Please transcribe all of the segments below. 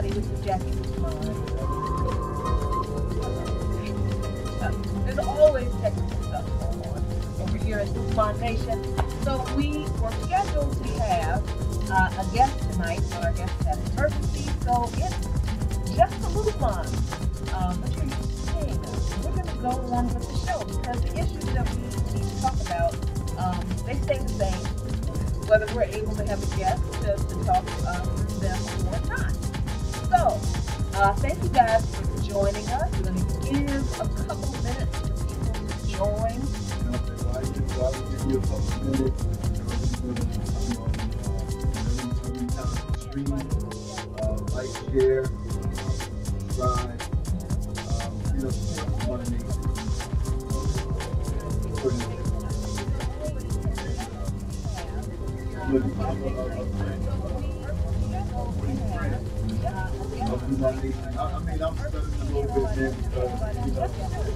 everybody. This is Jackie There's always technical stuff going on over here in Tucson Nation. So we were scheduled to have a guest tonight, but our guest had an emergency, so it's just a little fun. But you're seeing us. We're going to go on with the show because the issues that we need to talk about, they stay the same, whether we're able to have a guest to talk through them one time. So, thank you guys for joining us. We're going to give a couple minutes for people to join. I'll give you a couple minutes. Every time stream, like, share, subscribe. Support Money. I mean, I'm studying a little bit there because, I'm not a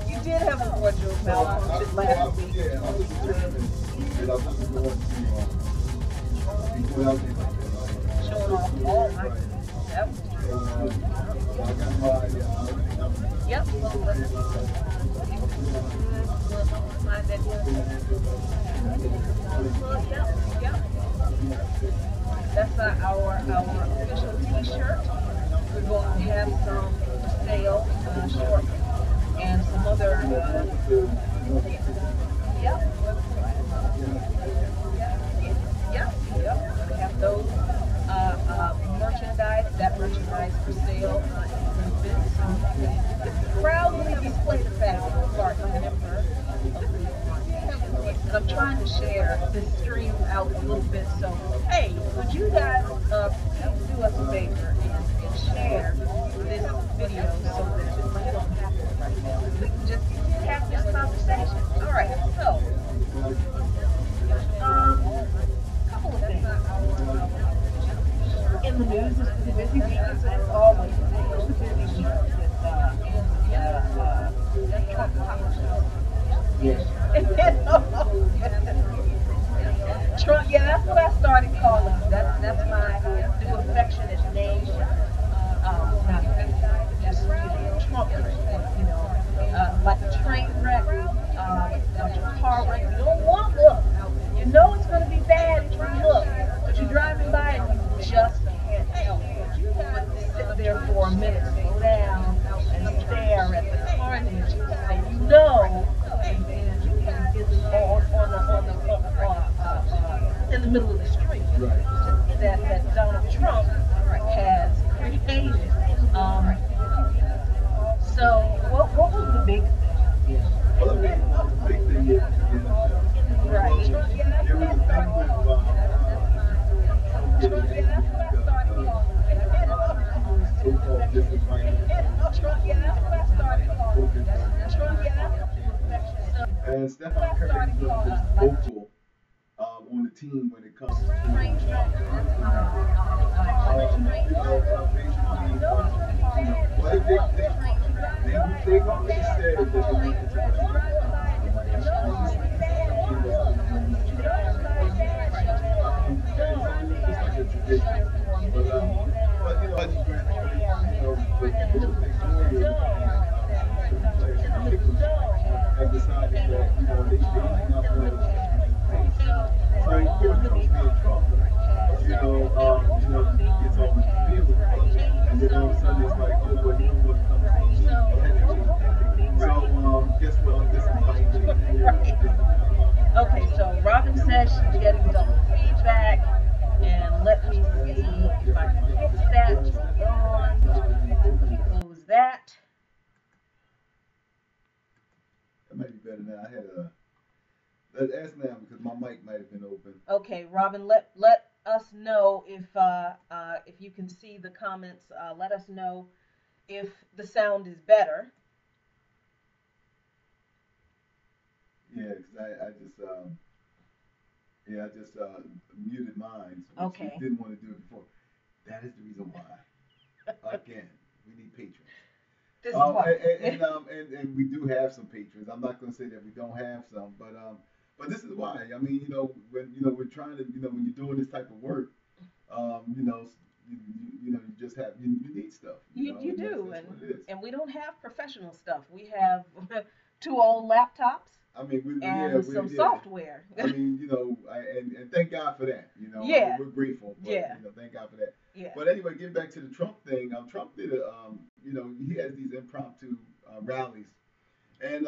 You did have a wardrobe malfunction last week. Yeah, I was determined that I wasn't going to be put out there. Showing off all my that was true. I got my, yep. Yep. That's our official t-shirt. We're going to have some for sale shortly. And some other, we have those merchandise, that merchandise for sale in the bit. So proudly display the fact that we're part of the member. And I'm trying to share this stream out a little bit, so hey, would you guys do us a favor and share this video so that we don't have to right now. We can just have this conversation. All right, so couple of things. In the news, it's been a busy week, as always. It's a busy week with Trump politics. Trump, yeah, that's what I started calling. That's my new affectionate name. Not just Trump, like a train wreck, a car wreck. You don't want to look. You know it's going to be bad if you look, but you're driving by and you just can't help but sit there for a minute, slow down, and stare at the carnage, and you know. In the middle of the street, that Donald Trump has created. So what was the big thing? Well, the big thing is, right. There was a thing and Stephen Curry was just vocal on the team when it comes to they've already said that they need and decided that, they might not want to gets all the field. And then all of a sudden it's like, oh, well, you don't want to come to me. So, guess what? This is okay, so Robin says she's getting double feedback. And let me see if I can fix that. On. Let me close that. That might be better now. I had a. Let's ask now because my mic might have been open. Okay, Robin, let us know if you can see the comments. Let us know if the sound is better. Yeah, because I just muted mine, which Okay. didn't want to do it before. That is the reason why. Again, we need patrons. This is why. And we do have some patrons. I'm not going to say that we don't have some, but this is why. I mean, when we're trying to, when you're doing this type of work, you know, you just have you need stuff. You And do, that's what it is. and we don't have professional stuff. We have two old laptops I mean, and some software. I mean, and thank God for that. Yeah. We're grateful. But, Yeah. Thank God for that. Yeah. But anyway, getting back to the Trump thing, Trump did he has these impromptu rallies, and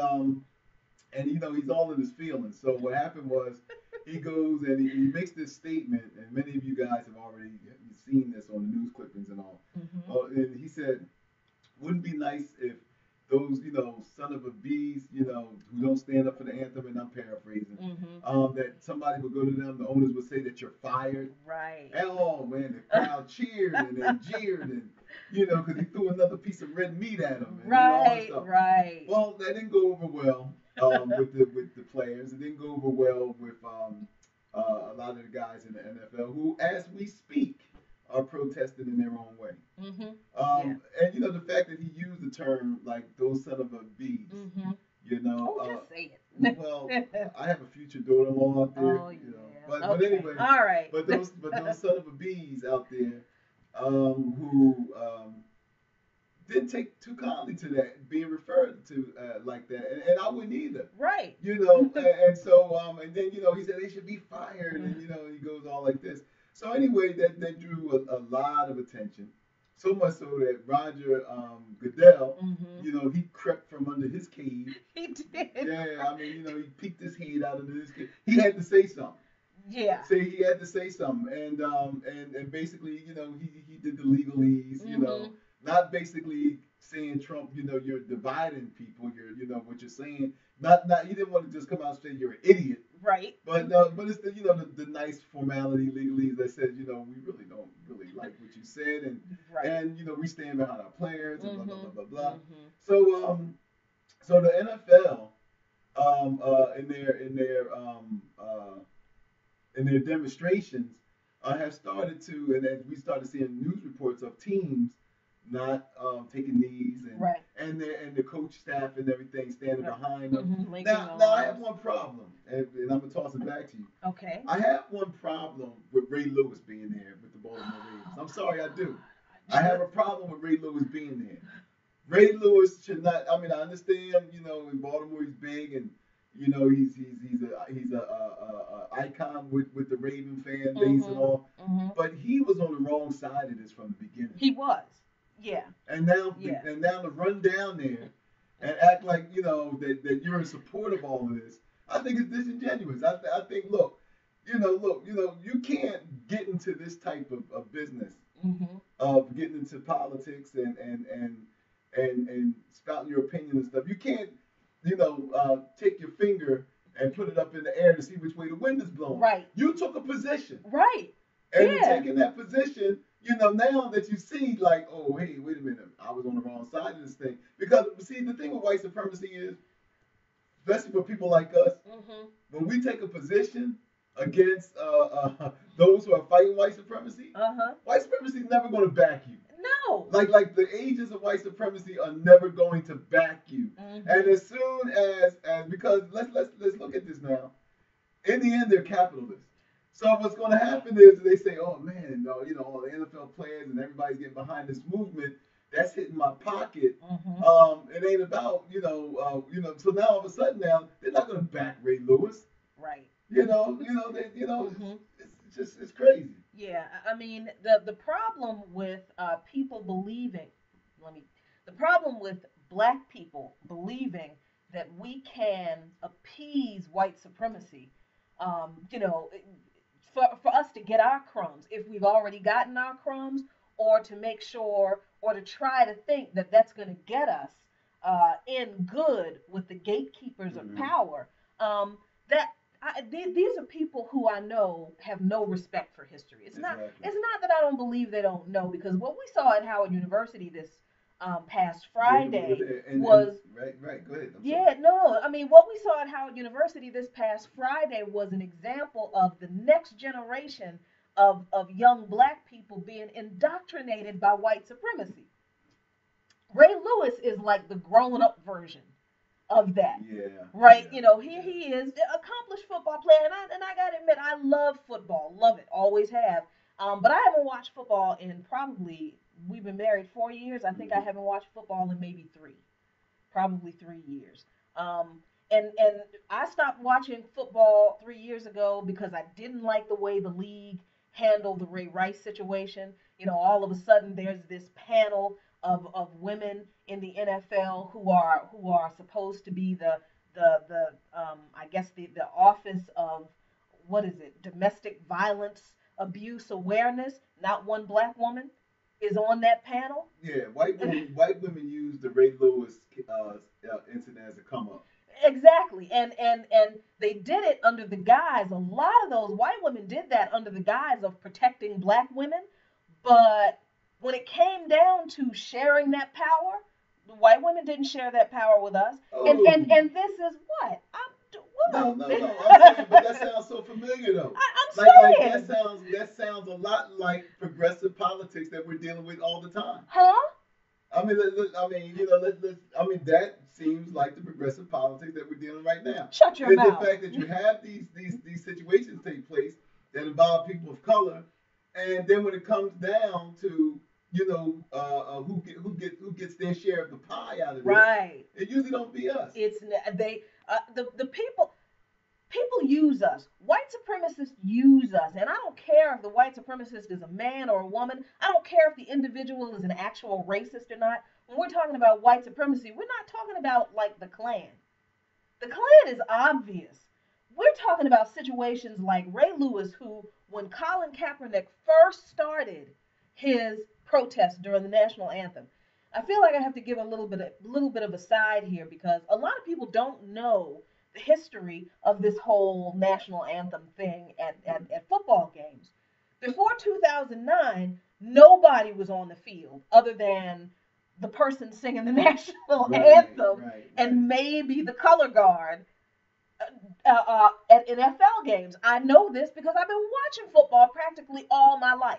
he's all in his feelings. So what happened was he goes and he makes this statement, and many of you guys have already seen this on the news clippings and all. Mm-hmm. And he said, "Wouldn't it be nice if those, son of a bees, who don't stand up for the anthem," and I'm paraphrasing, that somebody would go to them, the owners would say that you're fired. Right. And oh man, the crowd cheered and they jeered and because he threw another piece of red meat at him. And, Right. all that stuff. Right. Well, that didn't go over well with the players. It didn't go over well with a lot of the guys in the NFL who, as we speak, are protesting in their own way. Mm-hmm. And the fact that he used the term like those son of a bees. Mm-hmm. Just say it. Well, I have a future daughter-in-law out there. Oh, yeah. But Okay. anyway, all right. But those son of a bees out there who didn't take too kindly to that being referred to like that, and I wouldn't either. Right. And so and then he said they should be fired, and he goes all like this. So anyway, that drew a lot of attention. So much so that Roger Goodell, he crept from under his cave. He did. Yeah, I mean, he peeked his head out under his cave. He had to say something. Yeah. Say he had to say something, and basically, he did the legalese, not basically saying Trump, you're dividing people, what you're saying. Not he didn't want to just come out and say you're an idiot. Right. But it's the nice formality legalese that says, we really don't really like what you said, and we stand behind our players and blah blah blah blah blah. So the NFL in their demonstrations have started to, and as we started seeing news reports of teams not taking knees and the coach staff and everything standing behind them. Now I have one problem, and I'm gonna toss it back to you. Okay. I have one problem with Ray Lewis being there with the Baltimore Ravens. I'm sorry, I do. I have a problem with Ray Lewis being there. Ray Lewis should not. I mean, I understand. In Baltimore he's big, and he's a icon with the Raven fan base and all. But he was on the wrong side of this from the beginning. He was. Yeah. And now to run down there and act like that you're in support of all of this, I think it's disingenuous. I think look, you can't get into this type of business of getting into politics and spouting your opinion and stuff. You can't take your finger and put it up in the air to see which way the wind is blowing. Right. You took a position. Right. And in taking that position, now that you see, like, oh, hey, wait a minute, I was on the wrong side of this thing. Because, see, the thing with white supremacy is, especially for people like us, when we take a position against those who are fighting white supremacy, white supremacy is never going to back you. No. Like the agents of white supremacy are never going to back you. And as soon as because let's look at this now. In the end, they're capitalists. So what's going to happen is they say, oh man, all the NFL players and everybody's getting behind this movement. That's hitting my pocket. It ain't about So now all of a sudden now they're not going to back Ray Lewis. Right. It's crazy. Yeah, I mean the problem with people believing, the problem with black people believing that we can appease white supremacy, for us to get our crumbs, if we've already gotten our crumbs, or to make sure, or to try to think that that's going to get us in good with the gatekeepers of power. These are people who I know have no respect for history. It's not that I don't believe they don't know, because what we saw at Howard University this past Yeah, Friday and was, right. Go ahead. I'm sorry. yeah, no, I mean, what we saw at Howard University this past Friday was an example of the next generation of young black people being indoctrinated by white supremacy. Ray Lewis is like the grown up version of that. Yeah, Right? yeah, You know, here yeah. he is, the accomplished football player, and I gotta admit, I love football, love it, always have. But I haven't watched football in probably, we've been married 4 years. I think I Mhm. haven't watched football in maybe three, probably 3 years. And I stopped watching football 3 years ago because I didn't like the way the league handled the Ray Rice situation. You know, all of a sudden there's this panel of women in the NFL who are supposed to be the I guess the office of, what is it, domestic violence abuse awareness. Not one black woman is on that panel. Yeah, white women use the Ray Lewis incident as a come up. Exactly. And they did it under the guise, a lot of those white women did that under the guise of protecting black women. But when it came down to sharing that power, the white women didn't share that power with us. Oh, And this is what? no, What? no, no. I'm saying, but that sounds so familiar though. Like I'm saying. that sounds a lot like progressive politics that we're dealing with all the time. Huh? I mean, I mean, you know, I mean, that seems like the progressive politics that we're dealing right now. Shut your Is the mouth. fact that you have these situations take place that involve people of color, and then when it comes down to who gets their share of the pie out of this, Right. it usually don't be us. It's they the people use us. White supremacists use us. And I don't care if the white supremacist is a man or a woman. I don't care if the individual is an actual racist or not. When we're talking about white supremacy, we're not talking about like the Klan. The Klan is obvious. We're talking about situations like Ray Lewis, who, when Colin Kaepernick first started his protest during the national anthem, I feel like I have to give a little bit of a side here because a lot of people don't know the history of this whole national anthem thing at football games. Before 2009, nobody was on the field other than the person singing the national Right, anthem right. and maybe the color guard at NFL games. I know this because I've been watching football practically all my life.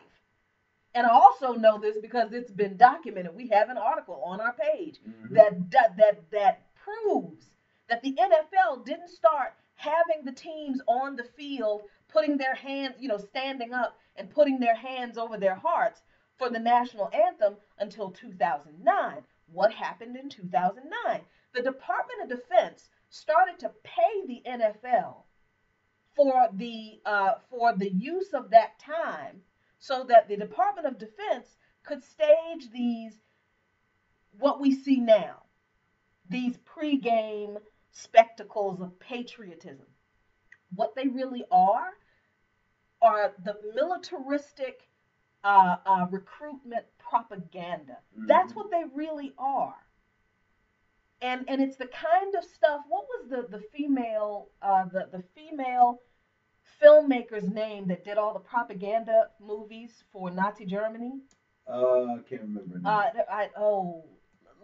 And I also know this because it's been documented. We have an article on our page Hmm. that proves that the NFL didn't start having the teams on the field putting their hands, standing up and putting their hands over their hearts for the national anthem until 2009. What happened in 2009? The Department of Defense started to pay the NFL for the use of that time so that the Department of Defense could stage these, what we see now, these pregame spectacles of patriotism. What they really are the militaristic recruitment propaganda. That's Hmm. what they really are. And it's the kind of stuff. What was the female filmmaker's name that did all the propaganda movies for Nazi Germany? I can't remember her name.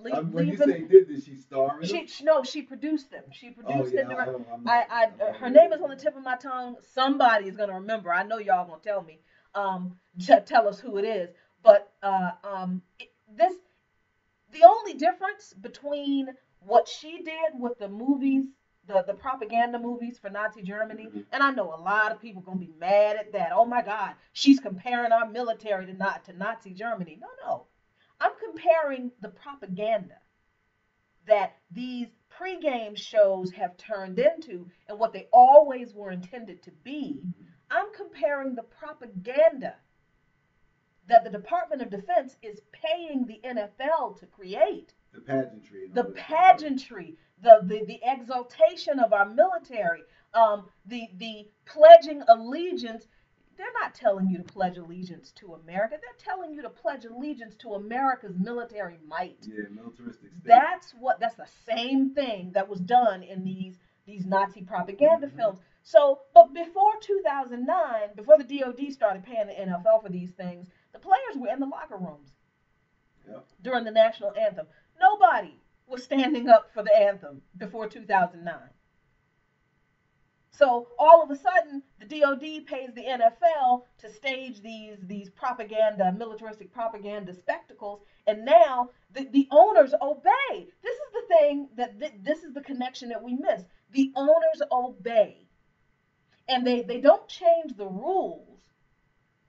Leave, When you leave them. say did she star in them? No, she produced them. She Oh produced yeah, and I'm not her aware name of is on the that. tip of my tongue. Somebody is gonna remember. I know y'all gonna tell me. Tell us who it is. But this the only difference between what she did with the movies, the propaganda movies for Nazi Germany, Hmm. and I know a lot of people gonna be mad at that. Oh my God, she's comparing our military to Nazi Germany. No, no, I'm comparing the propaganda that these pregame shows have turned into and what they always were intended to be. I'm comparing the propaganda that the Department of Defense is paying the NFL to create. The pageantry and The all that stuff, right? pageantry, the exaltation of our military, the pledging allegiance. They're not telling you to pledge allegiance to America. They're telling you to pledge allegiance to America's military might. Yeah, militaristic state. That's the same thing that was done in these Nazi propaganda Hmm. films. So, but before 2009, before the DoD started paying the NFL for these things, the players were in the locker rooms. Yep. during the national anthem. Nobody was standing up for the anthem before 2009. So all of a sudden, the DOD pays the NFL to stage these propaganda, militaristic propaganda spectacles, and now the owners obey. This is the thing this is the connection that we miss. The owners obey, and they don't change the rules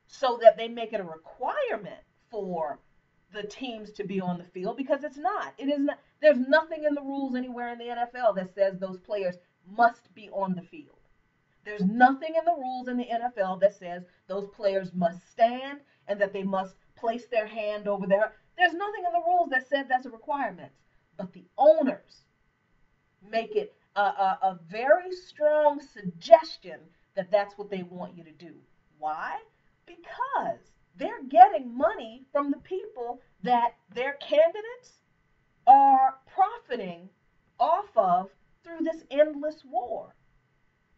so that they make it a requirement for the teams to be on the field, because it's not. It is not. There's nothing in the rules anywhere in the NFL that says those players must be on the field. There's nothing in the rules in the NFL that says those players must stand and that they must place their hand over their. There's nothing in the rules that said that's a requirement. But the owners make it a very strong suggestion that that's what they want you to do. Why? Because they're getting money from the people that their candidates are profiting off of through this endless war.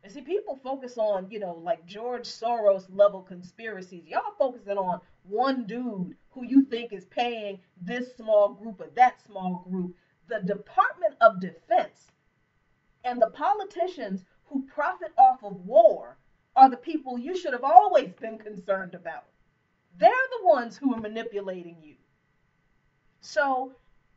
And see, people focus on, like George Soros level conspiracies. Y'all focusing on one dude who you think is paying this small group or that small group. The Department of Defense and the politicians who profit off of war are the people you should have always been concerned about. They're the ones who are manipulating you. So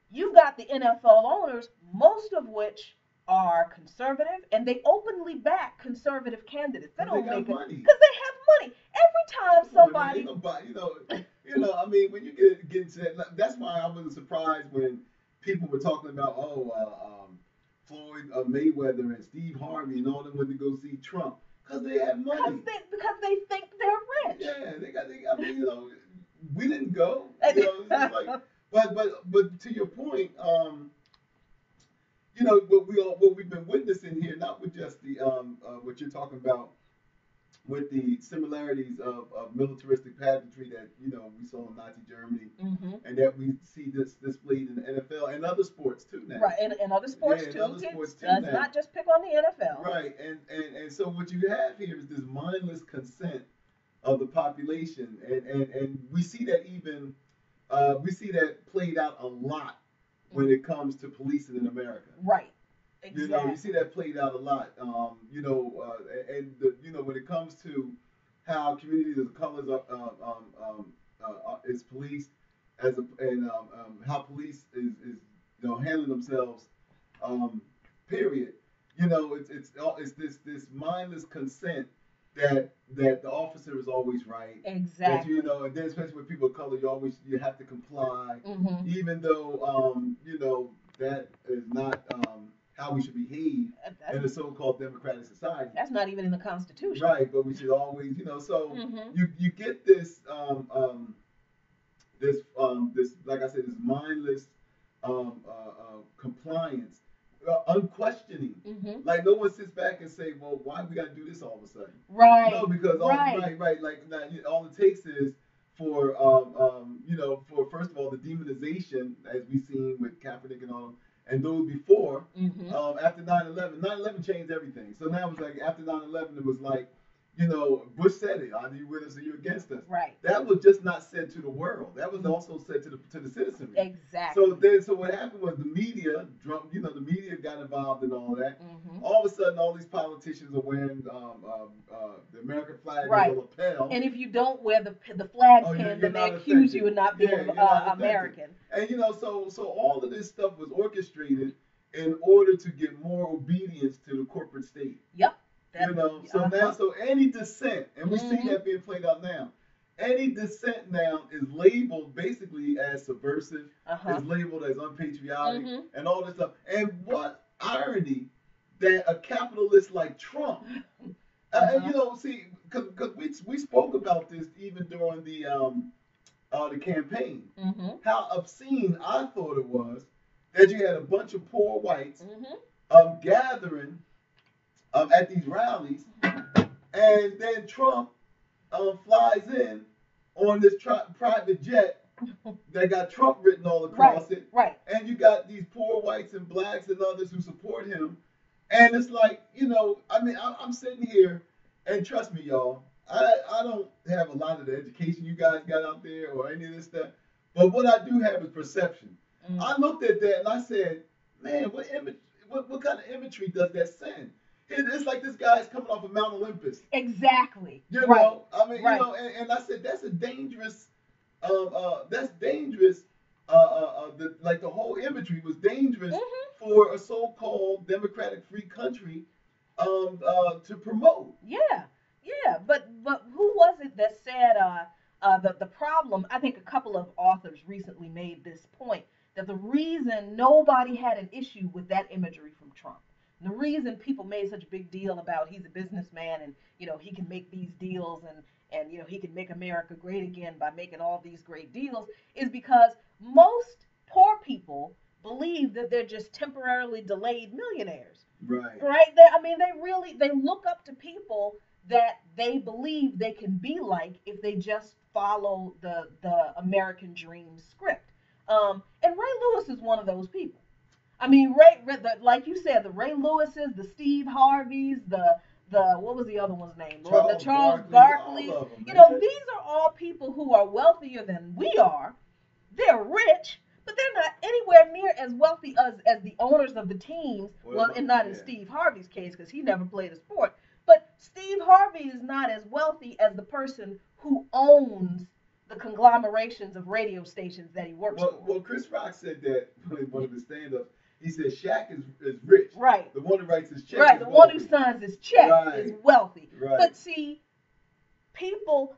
you've got the NFL owners, most of which are conservative, and they openly back conservative candidates. They don't make it because they have money. Every time somebody, I mean, when you get into that, that's why I wasn't surprised when people were talking about, Floyd Mayweather and Steve Harvey and all them went to go see Trump because they have money. Because they think they're rich. Yeah, I mean, we didn't go. It's like, but to your point, what we've been witnessing here, not with just the what you're talking about, with the similarities of militaristic pageantry that we saw in Nazi Germany, and that we see this displayed in the NFL and other sports too now. Right, and other sports too. Let's not just pick on the NFL. Right, and so what you have here is this mindless consent of the population, and we see that played out a lot when it comes to policing in America. Right. Exactly. You see that played out a lot. When it comes to how communities of colors is policed, and how police is handling themselves. Period. It's this mindless consent that the officer is always right. Exactly. That, and then especially with people of color, you have to comply, even though that is not how we should behave in a so-called democratic society. That's not even in the Constitution. Right, but we should always, so you get this like I said, this mindless compliance. Unquestioning, like no one sits back and say, "Well, why we got to do this all of a sudden?" Right. No, because right. Like now, all it takes is for for first of all the demonization, as we've seen with Kaepernick and all, and those before. After 9/11, 9/11 changed everything. So now it's like after 9/11, it was like, Bush said it. Are you with us or you against us? Right. That was just not said to the world. That was also said to the citizenry. Exactly. So what happened was the media, the media got involved in all that. All of a sudden, all these politicians are wearing the American flag on the lapel. And if you don't wear the flag pin, then they accuse you of not being American. And so all of this stuff was orchestrated in order to get more obedience to the corporate state. Yep. So any dissent, and we see that being played out now, any dissent now is labeled basically as subversive, is labeled as unpatriotic, and all this stuff. And what irony that a capitalist like Trump, because we spoke about this even during the campaign, how obscene I thought it was that you had a bunch of poor whites gathering at these rallies, and then Trump flies in on this private jet that got Trump written all across it. Right. And you got these poor whites and blacks and others who support him. And it's like, I'm sitting here, and trust me, y'all, I don't have a lot of the education you guys got out there or any of this stuff. But what I do have is perception. Mm. I looked at that and I said, man, what image? What kind of imagery does that send? It's like this guy's coming off of Mount Olympus. Exactly. You right. know, I mean, right. you know, and I said that's a dangerous. That's dangerous. Like the whole imagery was dangerous for a so-called democratic free country to promote. Yeah, yeah, but who was it that said the problem? I think a couple of authors recently made this point that the reason nobody had an issue with that imagery from Trump, and the reason people made such a big deal about he's a businessman and he can make these deals and he can make America great again by making all these great deals is because most poor people believe that they're just temporarily delayed millionaires. Right. Right? I mean, they look up to people that they believe they can be like if they just follow the American dream script. And Ray Lewis is one of those people. I mean, like you said, the Ray Lewises, the Steve Harveys, the what was the other one's name? The Charles Barkley. These are all people who are wealthier than we are. They're rich, but they're not anywhere near as wealthy as the owners of the teams. Well, and not in Steve Harvey's case because he never played a sport. But Steve Harvey is not as wealthy as the person who owns the conglomerations of radio stations that he works for. Well, Chris Rock said that in one of his stand-ups. He said Shaq is rich. Right. The one who writes his check. Right. The one who signs his check is wealthy. Right. But see,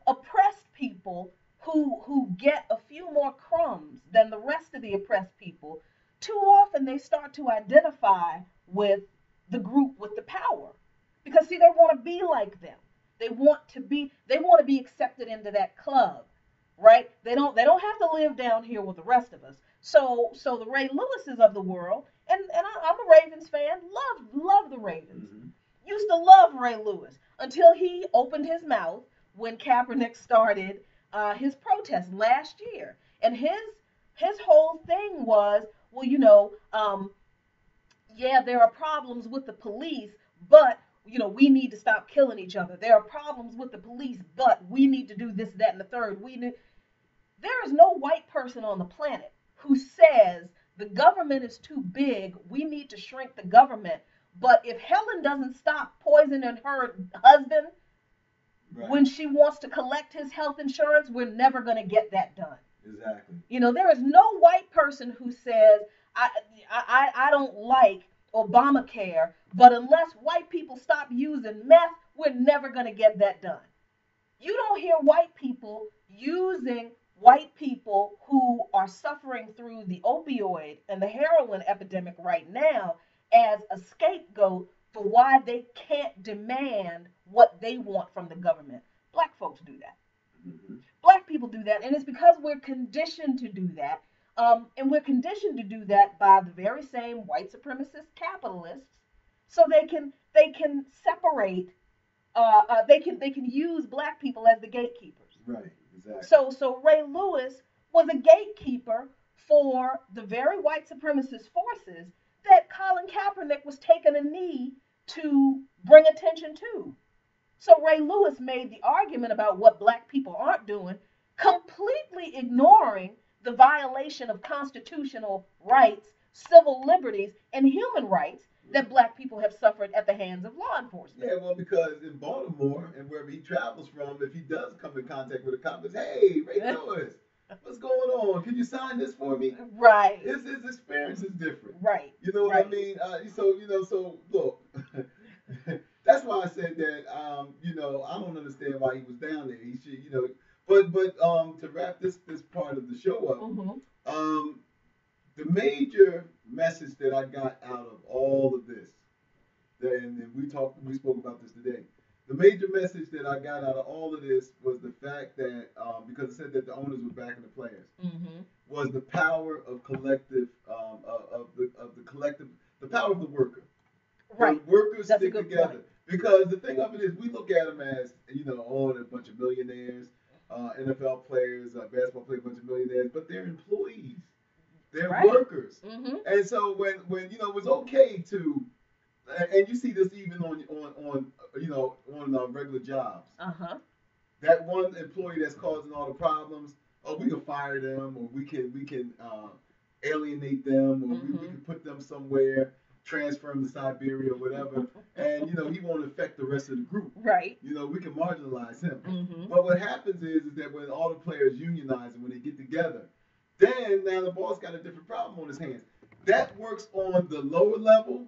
oppressed people who get a few more crumbs than the rest of the oppressed people, too often they start to identify with the group with the power. Because see, they want to be like them. They want to be accepted into that club. Right? They don't have to live down here with the rest of us. So the Ray Lewises of the world, and I'm a Ravens fan, love the Ravens. Mm-hmm. Used to love Ray Lewis until he opened his mouth when Kaepernick started his protest last year. And his whole thing was, well, yeah, there are problems with the police, but we need to stop killing each other. There are problems with the police, but we need to do this, that, and the third. There is no white person on the planet who says the government is too big, we need to shrink the government. But if Helen doesn't stop poisoning her husband when she wants to collect his health insurance, we're never going to get that done. Exactly. There is no white person who says, I don't like Obamacare, but unless white people stop using meth, we're never going to get that done. You don't hear white people using white people who are suffering through the opioid and the heroin epidemic right now as a scapegoat for why they can't demand what they want from the government. Black folks do that. Mm-hmm. Black people do that, and it's because we're conditioned to do that. And we're conditioned to do that by the very same white supremacist capitalists, so they can separate. They can use black people as the gatekeepers. Right. Exactly. So Ray Lewis was a gatekeeper for the very white supremacist forces that Colin Kaepernick was taking a knee to bring attention to. So Ray Lewis made the argument about what black people aren't doing, completely ignoring the violation of constitutional rights, civil liberties, and human rights that black people have suffered at the hands of law enforcement. Yeah, well, because in Baltimore and wherever he travels from, if he does come in contact with a cop, it's, hey, Ray Lewis, what's going on? Can you sign this for me? Right. His experience is different. Right. You know what I mean? So look, that's why I said that. I don't understand why he was down there. He should, but to wrap this part of the show up, mm-hmm. The major message that I got out of all of this, and we spoke about this today. The major message that I got out of all of this was the fact that, because it said that the owners were backing the players, mm-hmm. was the power of collective, of the collective, the power of the worker. Right. The workers That's stick together. Point. Because the thing of it is, we look at them as, a bunch of millionaires, NFL players, basketball players, a bunch of millionaires, but they're employees. They're workers. Mm-hmm. And so when it was okay to, and you see this even on regular jobs. Uh-huh. That one employee that's causing all the problems, oh, we can fire them, or we can alienate them, or we can put them somewhere, transfer them to Siberia or whatever, and he won't affect the rest of the group. Right. We can marginalize him. Mm-hmm. But what happens is that when all the players unionize and when they get together, then now the boss got a different problem on his hands. That works on the lower level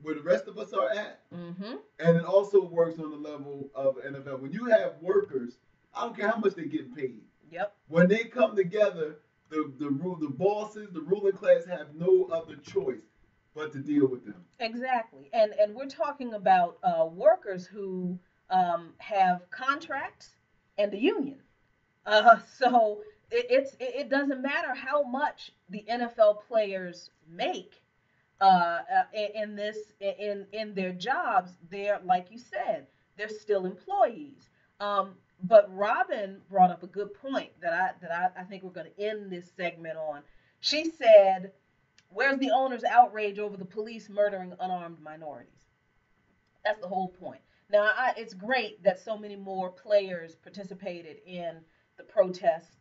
where the rest of us are at, and it also works on the level of NFL. When you have workers, I don't care how much they're getting paid. Yep. When they come together, the bosses, the ruling class have no other choice but to deal with them. Exactly. And we're talking about workers who have contracts and a union. So it doesn't matter how much the NFL players make in their jobs. They're, like you said, they're still employees. But Robin brought up a good point that I think we're going to end this segment on. She said, "Where's the owner's outrage over the police murdering unarmed minorities?" That's the whole point. Now, it's great that so many more players participated in the protest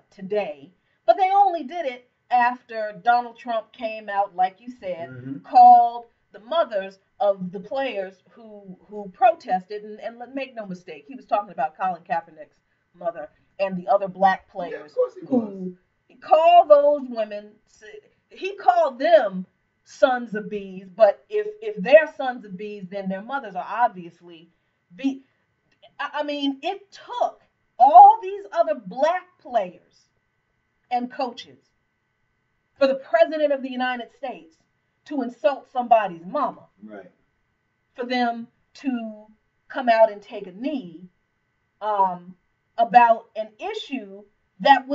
today, but they only did it after Donald Trump came out, like you said, called the mothers of the players who protested, and make no mistake, he was talking about Colin Kaepernick's mother and the other black players who call those women. He called them sons of bees, but if they're sons of bees, then their mothers are obviously bee. I mean, it took all these other black players and coaches for the president of the United States to insult somebody's mama. Right. For them to come out and take a knee about an issue that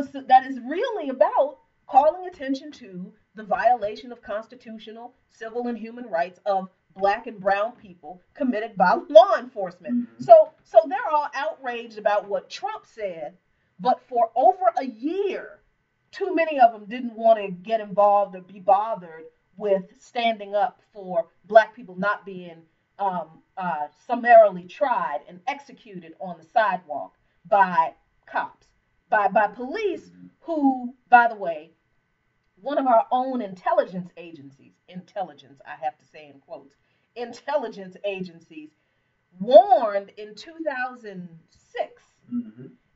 is really about calling attention to the violation of constitutional, civil, and human rights of black and brown people committed by law enforcement. So they're all outraged about what Trump said, but for over a year, too many of them didn't want to get involved or be bothered with standing up for black people not being summarily tried and executed on the sidewalk by cops, by police who, by the way, one of our own intelligence agencies, I have to say in quotes, intelligence agencies warned in 2006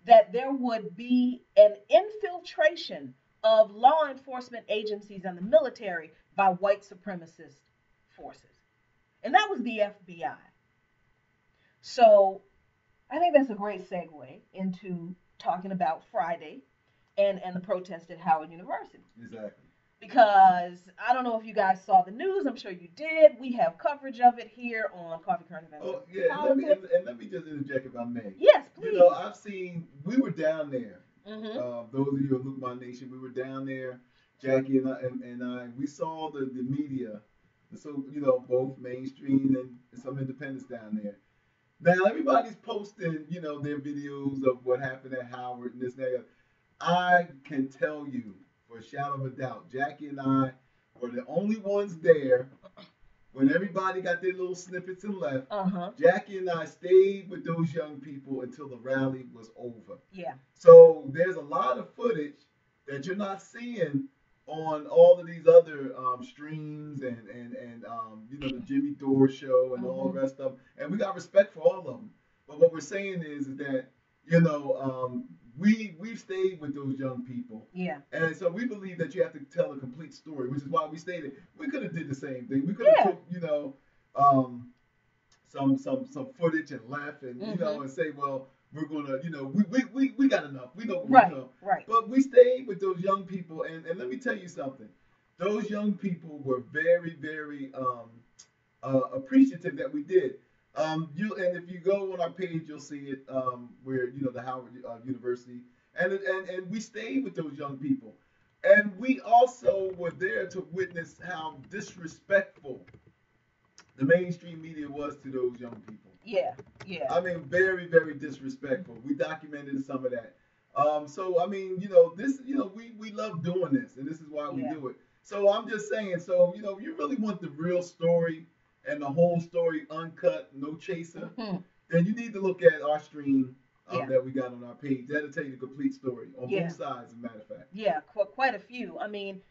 that there would be an infiltration of law enforcement agencies and the military by white supremacist forces. And that was the FBI. So I think that's a great segue into talking about Friday and the protest at Howard University. Exactly. Because I don't know if you guys saw the news. I'm sure you did. We have coverage of it here on Coffee Current Events. Oh, yeah. Let me just interject if I may. Yes, please. We were down there. Those of you who Look My Nation, we were down there. Jackie and I, we saw the media. So, both mainstream and some independents down there. Now, everybody's posting, their videos of what happened at Howard and this and that. I can tell you, for a shadow of a doubt, Jackie and I were the only ones there when everybody got their little snippets and left. Jackie and I stayed with those young people until the rally was over. Yeah. So there's a lot of footage that you're not seeing on all of these other streams and the Jimmy Dore show and all the rest of them. And we got respect for all of them. But what we're saying is that, we've stayed with those young people. Yeah. And so we believe that you have to tell a complete story, which is why we stayed there. We could have did the same thing. We could have took, some footage and left and, and say, well, we're gonna, we got enough. We don't Right. But we stayed with those young people, and let me tell you something. Those young people were very, very appreciative that we did. And if you go on our page, you'll see it where the Howard University, and we stayed with those young people, and we also were there to witness how disrespectful the mainstream media was to those young people. Yeah. I mean, very, very disrespectful. We documented some of that. So I mean, this, we love doing this, and this is why we do it. So I'm just saying, so if you really want the real story and the whole story uncut, no chaser, then you need to look at our stream Yeah. that we got on our page. That'll tell you the complete story on Yeah. both sides, as a matter of fact. Yeah, quite a few. I mean,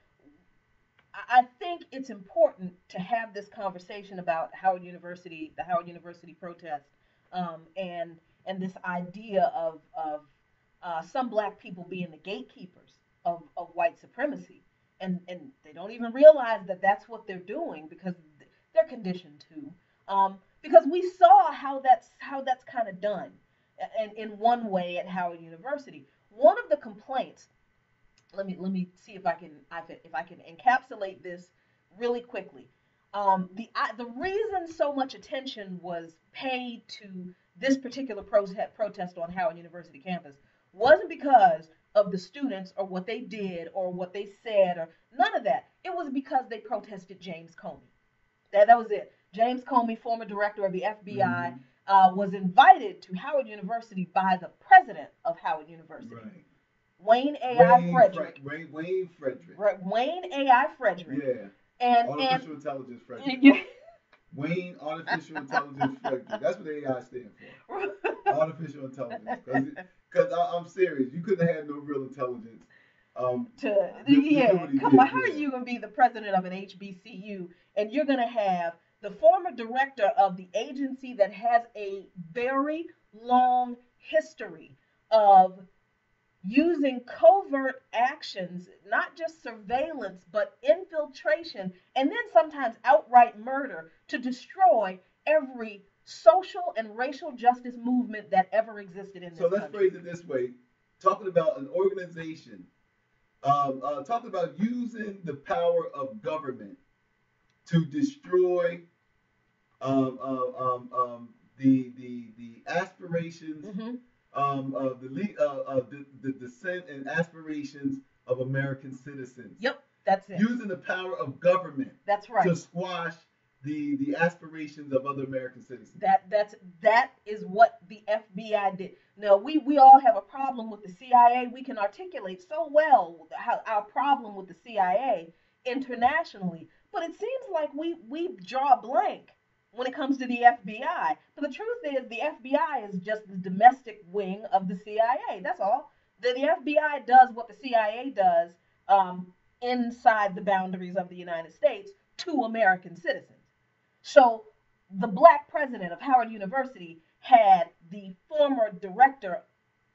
I think it's important to have this conversation about Howard University, the Howard University protest, and this idea of some black people being the gatekeepers of white supremacy, and they don't even realize that that's what they're doing because they're conditioned to. Because we saw how that's kind of done, in one way at Howard University. One of the complaints, let me see if I can encapsulate this really quickly. The reason so much attention was paid to this particular protest on Howard University campus wasn't because of the students or what they did or what they said or none of that. It was because they protested James Comey. That was it. James Comey, former director of the FBI, was invited to Howard University by the president of Howard University. Right. Wayne A.I. Frederick. Wayne Frederick. Right, Wayne A.I. Frederick. Yeah. And Artificial Intelligence Frederick. Yeah. Wayne Artificial Intelligence Frederick. That's what AI stands for. Artificial Intelligence. Because I'm serious. You couldn't have no real intelligence. Come on, how are you going to be the president of an HBCU and you're going to have the former director of the agency that has a very long history of using covert actions, not just surveillance, but infiltration, and then sometimes outright murder to destroy every social and racial justice movement that ever existed in this country. So let's phrase it this way. Talking about an organization, talking about using the power of government to destroy the aspirations of the dissent and aspirations of American citizens. Yep, that's it. Using the power of government. That's right. To squash the aspirations of other American citizens. That is what the FBI did. Now we all have a problem with the CIA. We can articulate so well how our problem with the CIA internationally, but it seems like we draw a blank when it comes to the FBI. But the truth is, the FBI is just the domestic wing of the CIA. That's all. The FBI does what the CIA does inside the boundaries of the United States to American citizens. So the black president of Howard University had the former director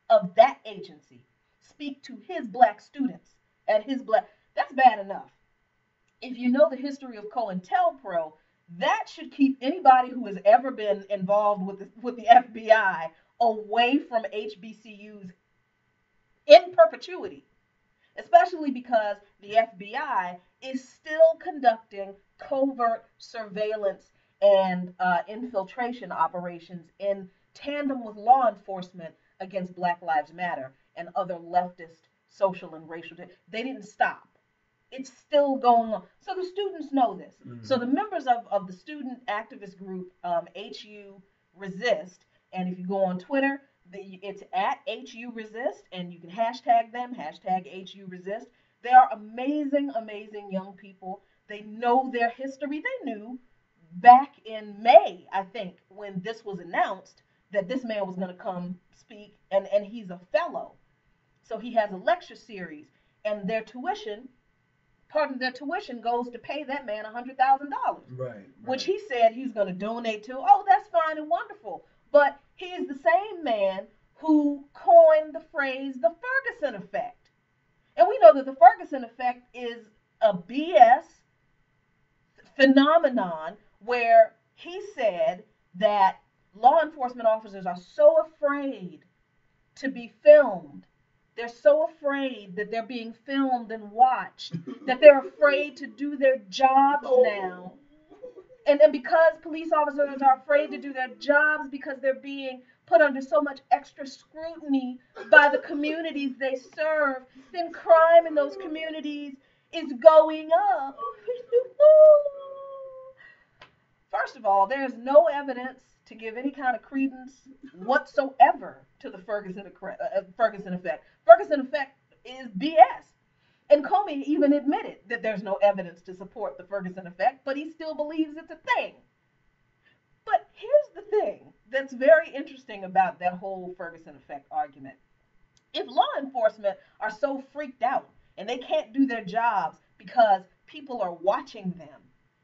of that agency speak to his black students at his black. That's bad enough. If you know the history of COINTELPRO, that should keep anybody who has ever been involved with the FBI away from HBCUs in perpetuity, especially because the FBI is still conducting covert surveillance and infiltration operations in tandem with law enforcement against Black Lives Matter and other leftist social and racial. They didn't stop. It's still going on. So the students know this. Mm-hmm. So the members of the student activist group HU Resist, and if you go on Twitter, it's at HU Resist, and you can hashtag them, hashtag HU Resist. They are amazing, amazing young people. They know their history. They knew back in May, I think, when this was announced, that this man was going to come speak, and he's a fellow. So he has a lecture series, and their tuition, part of their tuition goes to pay that man $100,000. Right. Which he said he's going to donate to. Oh, that's fine and wonderful. But he is the same man who coined the phrase the Ferguson effect. And we know that the Ferguson effect is a BS phenomenon where he said that law enforcement officers are so afraid to be filmed. They're so afraid that they're being filmed and watched that they're afraid to do their jobs now. And because police officers are afraid to do their jobs because they're being put under so much extra scrutiny by the communities they serve, then crime in those communities is going up. First of all, there's no evidence to give any kind of credence whatsoever to the Ferguson effect. Ferguson effect is BS. And Comey even admitted that there's no evidence to support the Ferguson effect, but he still believes it's a thing. But here's the thing. that's very interesting about that whole Ferguson effect argument. If law enforcement are so freaked out and they can't do their jobs because people are watching them,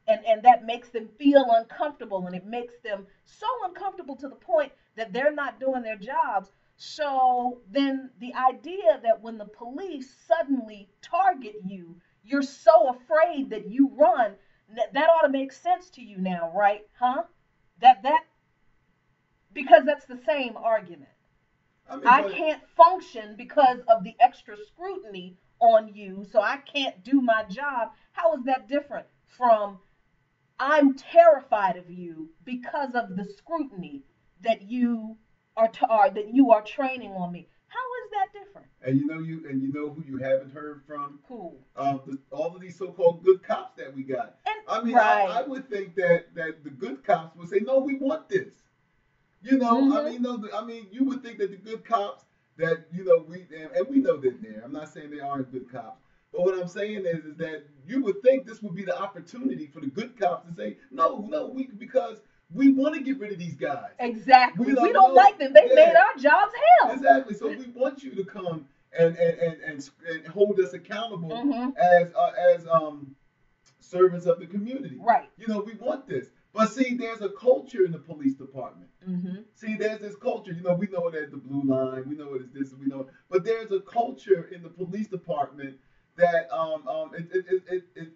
and that makes them feel uncomfortable, and it makes them so uncomfortable to the point that they're not doing their jobs. So then the idea that when the police suddenly target you, you're so afraid that you run, that ought to make sense to you now, right? Huh? That because that's the same argument. I mean, I but can't function because of the extra scrutiny on you, so I can't do my job. How is that different from I'm terrified of you because of the scrutiny that you that you are training on me? How is that different? and you know who you haven't heard from? Who? All of these so-called good cops that we got. I And mean, I right. would think that the good cops would say, no, we want this. I Mhm. mean, no, I mean, you would think that the good cops that and we know that there. I'm not saying they aren't good cops, but what I'm saying is that you would think this would be the opportunity for the good cops to say, no, no, we because we want to get rid of these guys. Exactly. We We don't don't know, like them. They yeah, made our jobs hell. exactly. So we want you to come and hold us accountable Mhm. as servants of the community. Right. We want this. But see, there's a culture in the police department. Mhm. See, there's this culture. We know it as the blue line. We know it as this. We know, but there's a culture in the police department that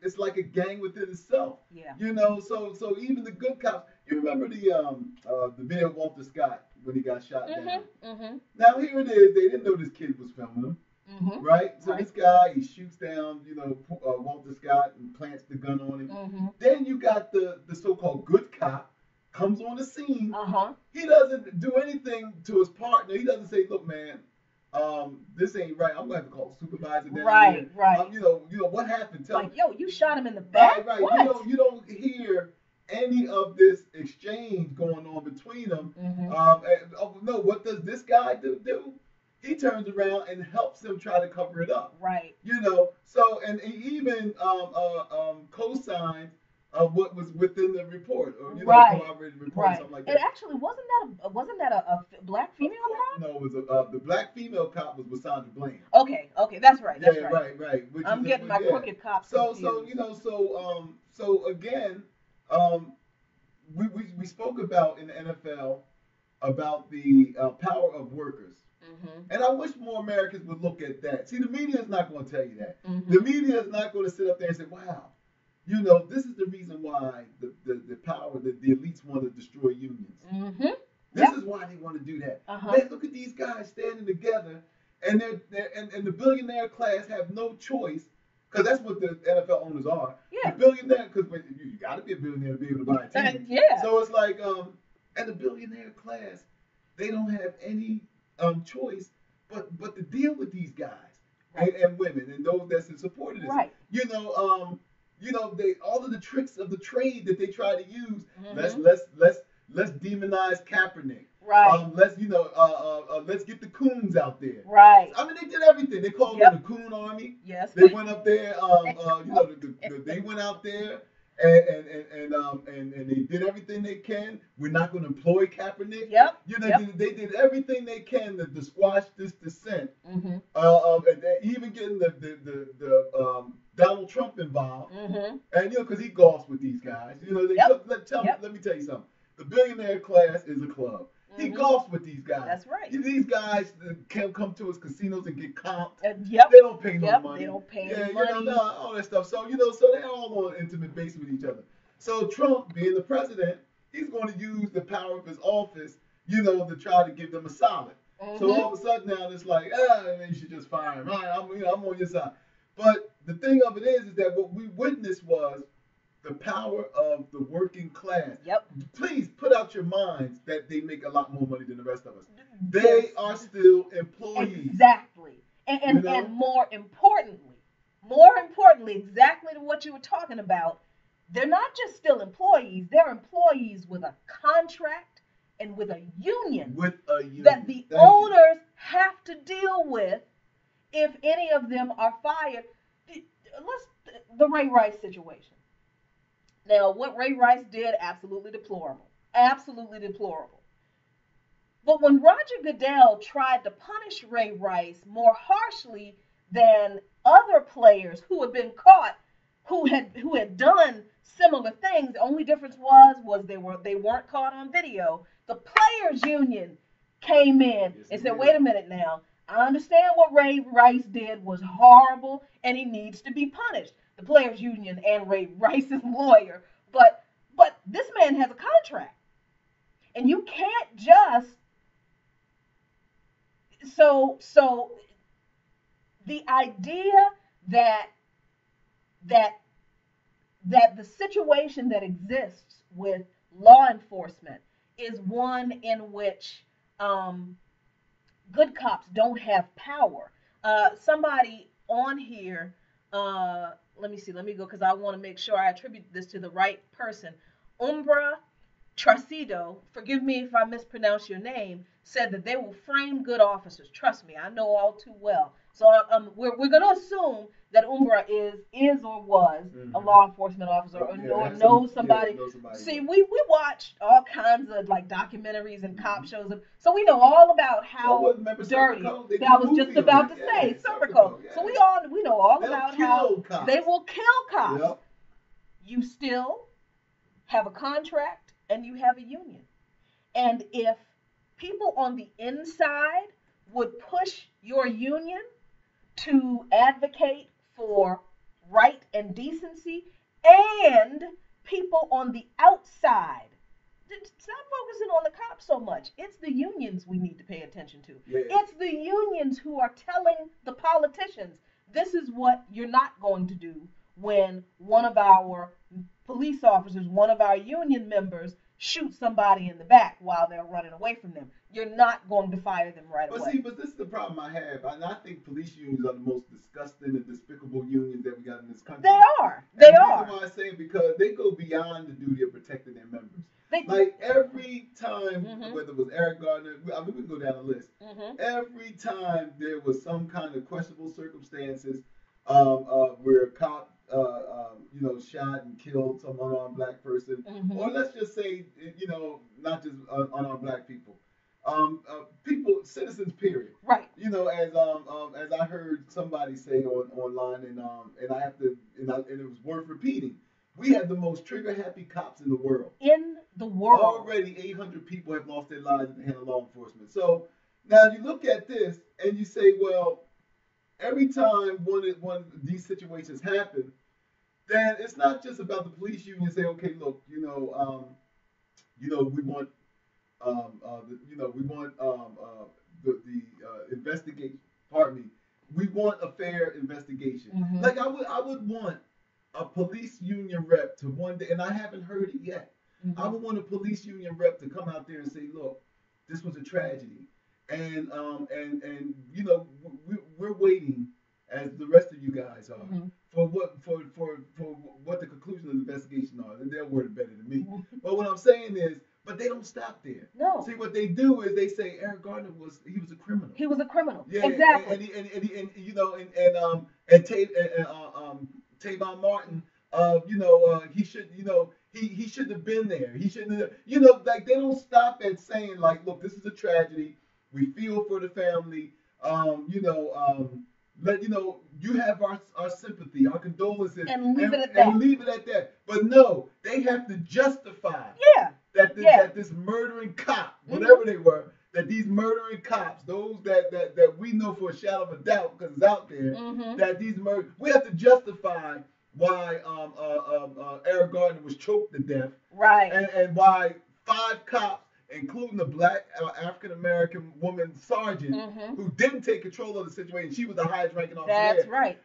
it's like a gang within itself. Yeah. So even the good cops. You remember the video of Walter Scott when he got shot down. Mhm. Mhm. Now here it is. They didn't know this kid was filming them. Mhm. Right? So Right. this guy, he shoots down, Walter Scott and plants the gun on him. Mhm. Then you got the so-called good cop comes on the scene. Uh huh. He doesn't do anything to his partner. He doesn't say, "Look, man, this ain't right. I'm gonna have to call the supervisor down Right. here. Right. What happened? Tell me." Like, yo, you shot him in the Right, back? right. What? You don't hear any of this exchange going on between them. Mhm. Oh, no, what does this guy do? He turns around and helps him try to cover it up. Right. So and he even co-signed what was within the report, or Right. corroborated report, or Right. something like And that. actually, wasn't that a black Of female course, cop? no, it was the black female cop was Sandra Bland. Okay. Okay. That's right. That's Yeah, right. right. Which I'm is getting my yeah. crooked cops So confused. so again, um, we spoke about in the NFL about the power of workers. Mhm. And I wish more Americans would look at that. See, the media is not going to tell you that. The Mhm. media is not going to sit up there and say, wow, this is the reason why the power, the elites want to destroy unions. Mhm. This Yep. is why they want to do that. Uh huh. Man, look at these guys standing together, and and the billionaire class have no choice, because that's what the NFL owners are. The Yeah. billionaire, because you got to be a billionaire to be able to buy a team. Yeah. So it's like, and the billionaire class, they don't have any choice but to deal with these guys and women and those that's in support of this. Right. They all of the tricks of the trade that they try to use. Mhm. Let's demonize Kaepernick. Right. Let's get the coons out there. Right. I mean, they did everything. They called Yep. them the coon army. Yes. They went up there. They went out there and they did everything they can. We're not going to employ Kaepernick. Yep. Yep. They did everything they can to squash this dissent. Mhm. And even getting the Donald Trump involved. Mhm. And because he golfs with these guys. Yep. Let me tell you something. The billionaire class is a club. He Mhm. golfs with these guys. That's right. These guys can come to his casinos and get comped. Yep. They don't pay no Yep. money. They don't pay Yeah, any money. no, all that stuff. So they're all on an intimate basis with each other. So Trump, being the president, he's going to use the power of his office, to try to give them a solid. So Mhm. all of a sudden now it's like, you should just fire him. All right, I'm on your side. But the thing of it is that what we witnessed was the power of the working class. Yep. Please put out your minds that they make a lot more money than the rest of us. They Yes. are still employees. Exactly. And more importantly, exactly to what you were talking about, they're not just still employees, they're employees with a contract and with a union With a union. that the owners have to deal with if any of them are fired. The Ray Rice situation. Now, what Ray Rice did, absolutely deplorable. Absolutely deplorable. But when Roger Goodell tried to punish Ray Rice more harshly than other players who had been caught, who had done similar things, the only difference was they weren't caught on video. The players union came in and said, "Wait a minute now. I understand what Ray Rice did was horrible and he needs to be punished." The players union and Ray Rice's lawyer, but this man has a contract, and you can't just so the idea that that that the situation that exists with law enforcement is one in which good cops don't have power. Somebody on here, let me see, let me go because I want to make sure I attribute this to the right person. Umbra Tracido, forgive me if I mispronounce your name, said that they will frame good officers. Trust me, I know all too well. So we're going to assume that Umbra is or was a law enforcement officer or knows somebody. Know somebody. See, we watched all kinds of like documentaries and cop shows, so we know all about how dirty. That I was just about to say, Serpico. So we know all about how they will kill cops. Yep. You still have a contract and you have a union. And if people on the inside would push your union to advocate for right and decency, and people on the outside, stop focusing on the cops so much. It's the unions we need to pay attention to. Yeah. It's the unions who are telling the politicians, this is what you're not going to do when one of our police officers, one of our union members, shoots somebody in the back while they're running away from them. You're not going to fire them right away. But this is the problem I have. And I think police unions are the most disgusting and despicable unions that we got in this country. They are. They are. The reason why I say it, because they go beyond the duty of protecting their members. Like every time, whether it was Eric Gardner, I mean, we can go down the list. Every time there was some kind of questionable circumstances where a cop, shot and killed some unarmed black person, or let's just say, not just unarmed black people, citizens, period. Right. As I heard somebody say online, and I have to, and it was worth repeating. We have the most trigger-happy cops in the world. In the world. Already 800 people have lost their lives at the hand of law enforcement. So now you look at this and you say, well, every time one of these situations happen, then it's not just about the police union saying, okay, look, we want, the investigation. Pardon me. We want a fair investigation. Like I would want a police union rep to one day, and I haven't heard it yet. I would want a police union rep to come out there and say, look, this was a tragedy, and we're waiting, as the rest of you guys are, for what the conclusion of the investigation are, and they'll word it better than me. But what I'm saying is, but they don't stop there. No. See, what they do is they say Eric Gardner was a criminal. He was a criminal. Yeah, exactly. Tavon Martin, he should, he shouldn't have been there. He shouldn't have, like they don't stop at saying like, look, this is a tragedy. We feel for the family. You have our sympathy, our condolences, and leave it at that. But no, they have to justify. Yeah. That this murdering cop, whatever they were, that these murdering cops, those that we know for a shadow of a doubt because it's out there, that these we have to justify why Eric Gardner was choked to death, right? And why 5 cops, including the black African American woman sergeant who didn't take control of the situation, she was the highest ranking officer. That's right.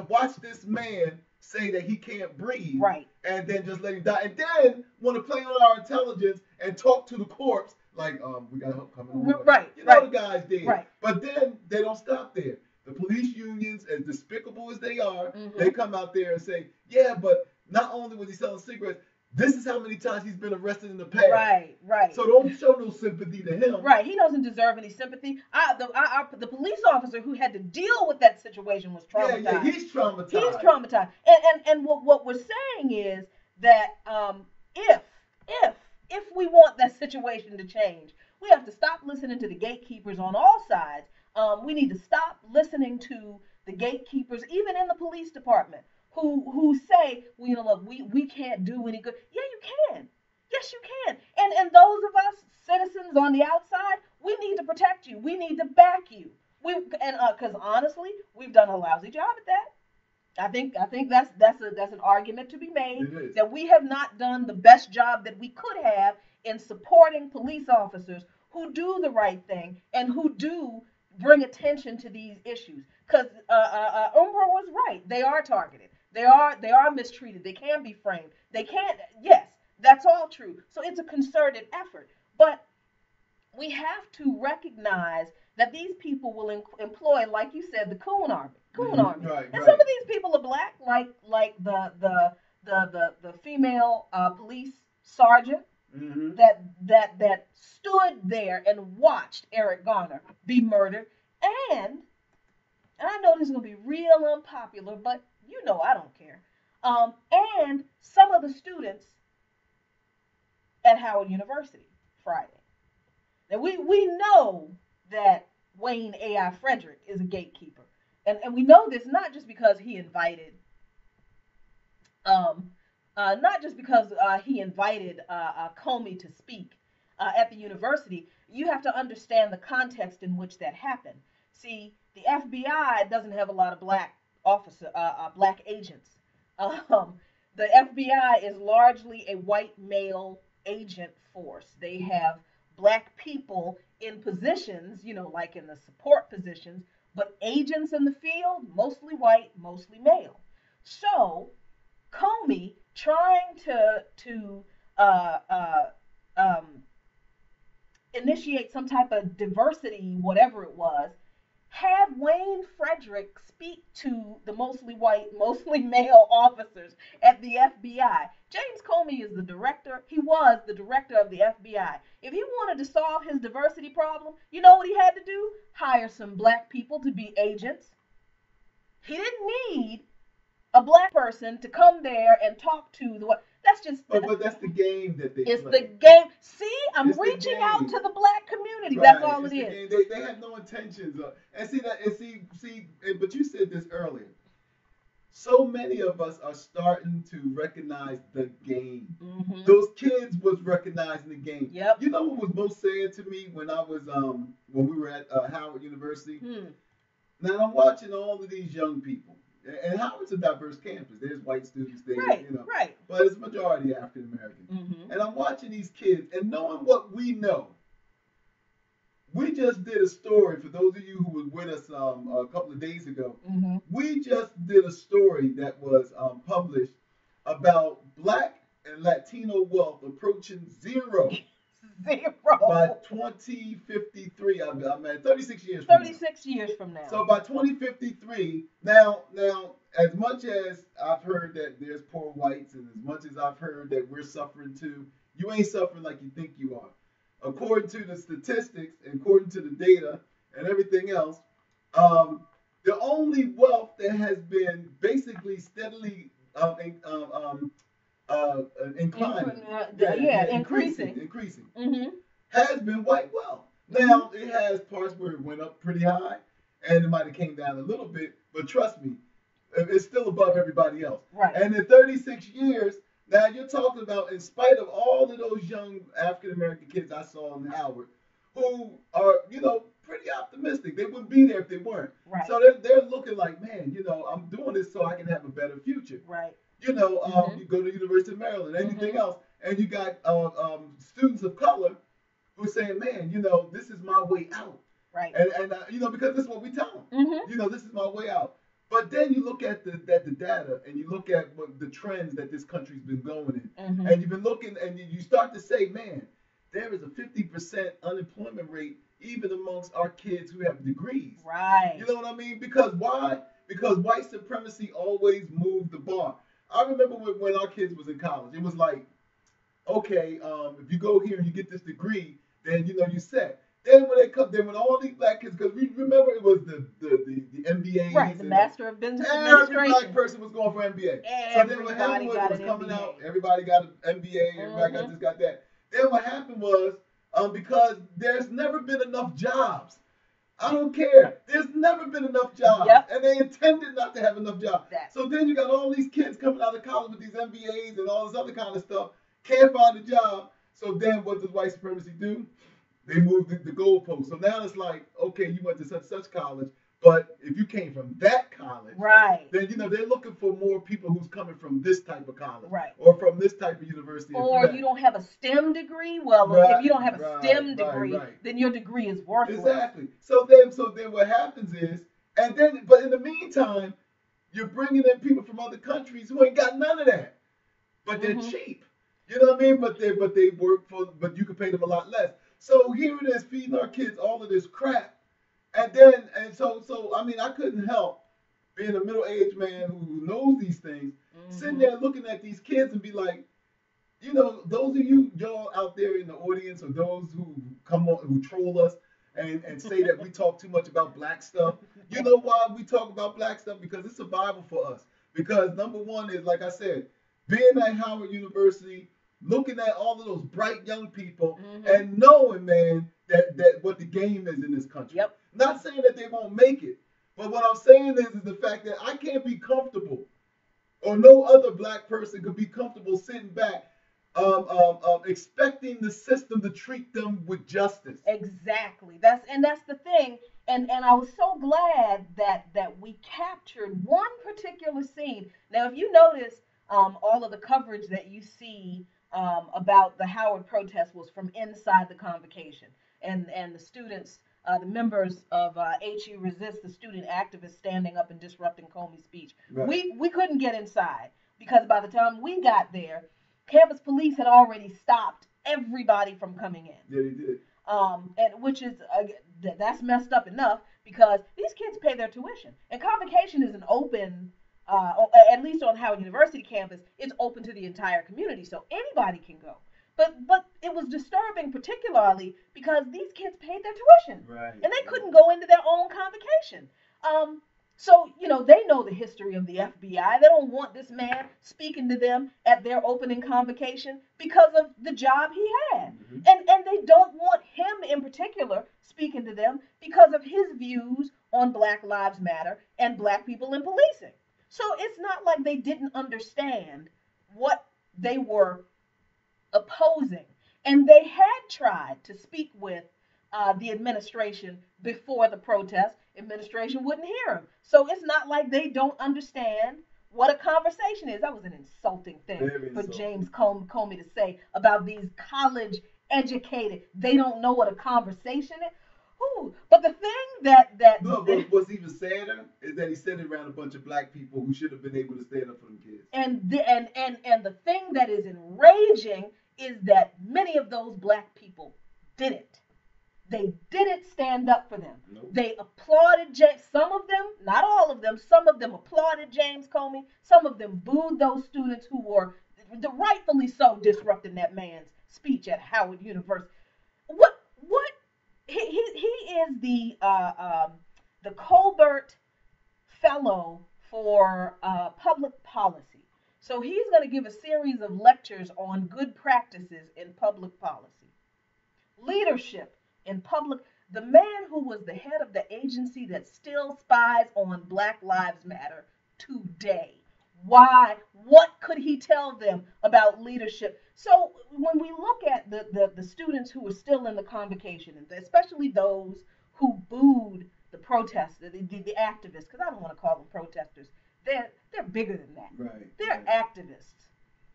Watch this man say that he can't breathe, right, and then just let him die, and then want to play on our intelligence and talk to the corpse like, we got help coming over. Right. The guys did. Right. But then they don't stop there. The police unions, as despicable as they are, they come out there and say, yeah, but not only was he selling cigarettes, this is how many times he's been arrested in the past. Right. So don't show no sympathy to him. Right. He doesn't deserve any sympathy. The police officer who had to deal with that situation was traumatized. Yeah, he's traumatized. He's traumatized. And what we're saying is that if we want that situation to change, we have to stop listening to the gatekeepers on all sides. We need to stop listening to the gatekeepers, even in the police department, who say, well, you know, look, we can't do any good. Yeah, you can. Yes, you can. And those of us citizens on the outside, we need to protect you. We need to back you. Because honestly, we've done a lousy job at that. I think that's an argument to be made that we have not done the best job that we could have in supporting police officers who do the right thing and who do bring attention to these issues. Because Umbra was right; they are targeted, they are mistreated, they can be framed, they can't. Yes, that's all true. So it's a concerted effort, but we have to recognize that these people will employ, like you said, the coon army, Right, and some right. of these people are black, like the female police sergeant Hmm. that stood there and watched Eric Garner be murdered, and and I know this is gonna be real unpopular, but you know I don't care. Um, and some of the students at Howard University Friday. Now we know that Wayne A.I. Frederick is a gatekeeper. And we know this not just because he invited um, not just because he invited Comey to speak at the university. You have to understand the context in which that happened. See, the FBI doesn't have a lot of black agents. Um, the FBI is largely a white male agent force. They have black people in positions, like in the support positions, but agents in the field, mostly white, mostly male. So Comey trying to um, initiate some type of diversity, whatever it was, had Wayne Frederick speak to the mostly white, mostly male officers at the FBI. James Comey is the director. He was the director of the FBI. If he wanted to solve his diversity problem, you know what he had to do? Hire some black people to be agents. He didn't need a black person to come there and talk to the what. That's just But that's the game that they it's the play. game. See, I'm It's the reaching out game. to the black community. That's Right. all It's it the is. game. They have no intentions of, and see that and see but you said this earlier. So many of us are starting to recognize the game. Mm-hmm. Those kids was recognizing the game. Yep. You know what was most sad to me when I was when we were at Howard University. Hmm. Now I'm watching all of these young people, and Howard's a diverse campus. There's white students there, Right. Right. but it's majority African American. Mm-hmm. And I'm watching these kids and knowing what we know. We just did a story for those of you who were with us a couple of days ago. Mm-hmm. We just did a story that was published about Black and Latino wealth approaching zero Zero. by 2053. I'm at 36 years from now. 36 years from now. So by 2053, now, as much as I've heard that there's poor whites, and as much as I've heard that we're suffering too, you ain't suffering like you think you are. According to the statistics, and according to the data, and everything else, the only wealth that has been basically steadily inclining, increasing, Mm-hmm. has been white wealth. Now it has parts where it went up pretty high, and it might have came down a little bit, but trust me, it's still above everybody else. Right. And in 36 years, now you're talking about, in spite of all of those young African American kids I saw in Howard, who are, pretty optimistic. They wouldn't be there if they weren't. Right. So they're looking like, man, I'm doing this so I can have a better future. Right. You go to the University of Maryland, anything Mm-hmm. else, and you got students of color who are saying, man, this is my way out. Right. And because this is what we tell them. Mm-hmm. This is my way out. But then you look at the data, and you look at what the trends that this country's been going in, Mm-hmm. and you've been looking, and you start to say, man, there is a 50% unemployment rate even amongst our kids who have degrees. Right. You know what I mean? Because why? Because white supremacy always moved the bar. I remember when our kids was in college, it was like, okay, if you go here and you get this degree, then you set. Then when all these black kids, because we remember it was the MBAs, right, the Master of Business every Administration. black person was going for MBA. So then when everyone was coming out, everybody got an MBA, everybody got this, got that. Then what happened was, because there's never been enough jobs. I don't care. There's never been enough jobs. Yep. And they intended not to have enough jobs. That. So then you got all these kids coming out of college with these MBAs and all this other kind of stuff, can't find a job. So then what does white supremacy do? They moved the goalpost. So now it's like, okay, you went to such college, but if you came from that college, Right. then they're looking for more people who's coming from this type of college, Right. or from this type of university. Or you don't have a STEM degree. Well, if you don't have a STEM degree, then your degree is worthless. Exactly. So then what happens is, but in the meantime, you're bringing in people from other countries who ain't got none of that, but they're cheap. You know what I mean? But they work but you can pay them a lot less. So here it is, feeding our kids all of this crap, so I mean, I couldn't help being a middle-aged man who knows these things, sitting there looking at these kids and be like, those of y'all out there in the audience, or those who come on who troll us and say that we talk too much about black stuff. You know why we talk about black stuff? Because it's survival for us. Because number one is, like I said, being at Howard University, looking at all of those bright young people, and knowing, man, that what the game is in this country. Yep. Not saying that they won't make it, but what I'm saying is the fact that I can't be comfortable, or no other black person could be comfortable sitting back, expecting the system to treat them with justice. Exactly. That's the thing. And I was so glad that we captured one particular scene. Now, if you notice, all of the coverage that you see about the Howard protest was from inside the convocation, and the students, the members of HU Resist, the student activists standing up and disrupting Comey's speech. Right. We couldn't get inside because by the time we got there, campus police had already stopped everybody from coming in. Yeah, they did. And which is that's messed up enough because these kids pay their tuition, and convocation is an open. At least on Howard University campus, it's open to the entire community, so anybody can go. But it was disturbing, particularly because these kids paid their tuition, right, and they couldn't go into their own convocation. So they know the history of the FBI. They don't want this man speaking to them at their opening convocation because of the job he had, and they don't want him in particular speaking to them because of his views on Black Lives Matter and Black people in policing. So it's not like they didn't understand what they were opposing. And they had tried to speak with the administration before the protest. Administration wouldn't hear them. So it's not like they don't understand what a conversation is. That was an insulting thing for James Comey to say about these college educated. They don't know what a conversation is. Ooh, but the thing that but what's even sadder is that he said it around a bunch of black people who should have been able to stand up for them kids. And the thing that is enraging is that many of those black people didn't. They didn't stand up for them. Nope. They applauded James. Some of them, not all of them, some of them applauded James Comey. Some of them booed those students who were rightfully so disrupting that man's speech at Howard University. What? He is the Colbert Fellow for Public Policy. So he's going to give a series of lectures on good practices in public policy, leadership in public. The man who was the head of the agency that still spies on Black Lives Matter today. Why? What could he tell them about leadership? So when we look at the students who are still in the convocation, and especially those who booed the protesters, the activists, because I don't want to call them protesters, they're bigger than that. Right. They're activists.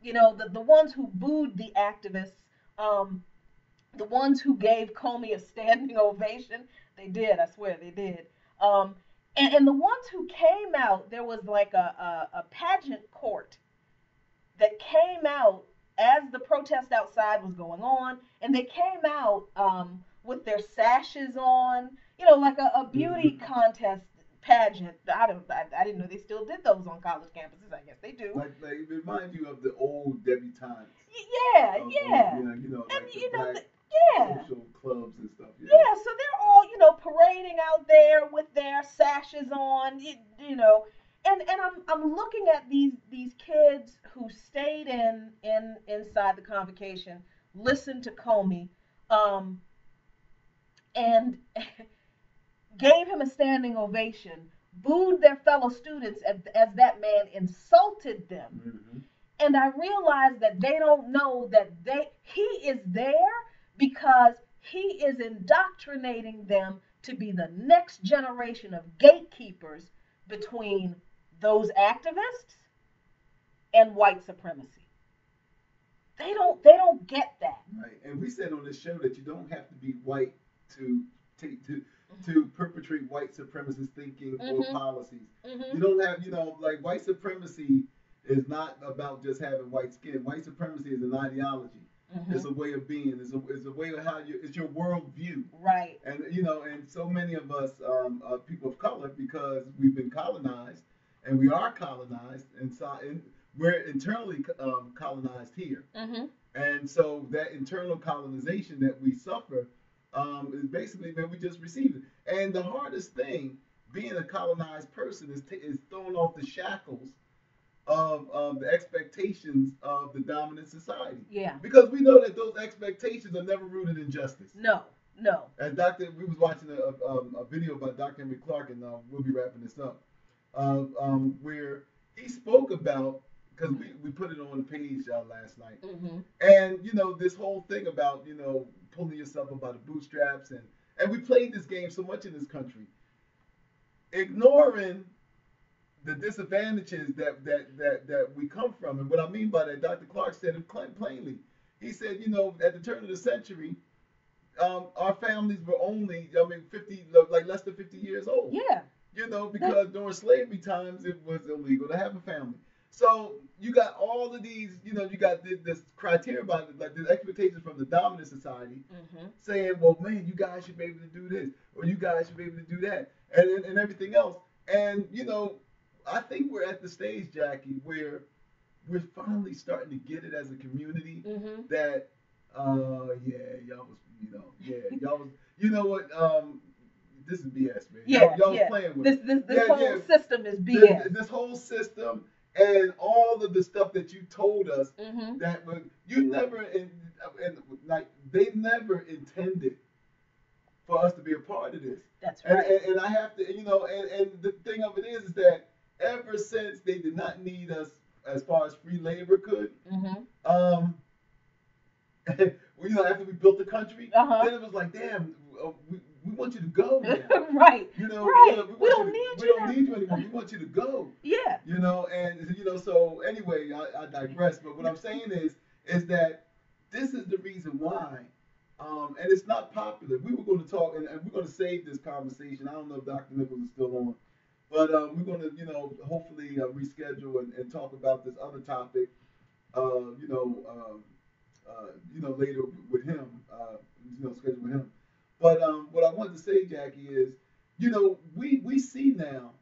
The ones who booed the activists, the ones who gave Comey a standing ovation, they did. I swear they did. And the ones who came out, there was like a pageant court that came out as the protest outside was going on, and they came out with their sashes on, like a beauty contest pageant. I didn't know they still did those on college campuses. I guess they do. Like it reminds you of the old debutantes. Yeah. Social clubs and stuff. Yeah, so they're all, parading out there with their sashes on, and I'm looking at these kids who stayed inside the convocation listened to Comey, and gave him a standing ovation, booed their fellow students as that man insulted them. Mm-hmm. And I realized that they don't know that he is there because he is indoctrinating them to be the next generation of gatekeepers between those activists and white supremacy. They don't get that. Right. And we said on this show that you don't have to be white to to perpetrate white supremacist thinking or policies. Mm-hmm. You don't have, like white supremacy is not about just having white skin. White supremacy is an ideology. Mm-hmm. It's a way of being. It's a way of how it's your worldview. Right. And and so many of us people of color, because we've been colonized and we are colonized inside, and we're internally colonized here. Mm-hmm. And so that internal colonization that we suffer is basically when we just receive it. And the hardest thing, being a colonized person, is throwing off the shackles of the expectations of the dominant society. Yeah. Because we know that those expectations are never rooted in justice. No. As we was watching a video by Dr. Henry Clark, and we'll be wrapping this up, where he spoke about, because we put it on the page last night, Mm-hmm. and this whole thing about pulling yourself up by the bootstraps, and we played this game so much in this country, ignoring the disadvantages that we come from. And what I mean by that, Dr. Clark said it plainly. He said, at the turn of the century, our families were only, 50, like less than 50 years old. Yeah. Because during slavery times, it was illegal to have a family. So you got all of these, you got this criteria about it, like the expectations from the dominant society, Mm-hmm. saying, well, man, you guys should be able to do this, or you guys should be able to do that, and everything else. And, I think we're at the stage, Jackie, where we're finally starting to get it as a community, Mm-hmm. that, y'all was, y'all was, what, this is BS, man. Yeah, y'all was playing with this whole system is BS. This whole system and all of the stuff that you told us, Mm-hmm. that you never, like, they never intended for us to be a part of this. That's right. And I have to, and the thing of it is that ever since they did not need us as far as free labor could, Mm-hmm. After we built the country, Uh-huh. then it was like, damn, we want you to go now. Right. Right. We don't need you anymore. We want you to go. Yeah. So anyway, I digress. But what I'm saying is that this is the reason why, and it's not popular. We were going to talk, and we're going to save this conversation. I don't know if Dr. Nichols is still on, but we're going to, hopefully reschedule and talk about this other topic, later with him, schedule with him. But what I wanted to say, Jackie, is, we see now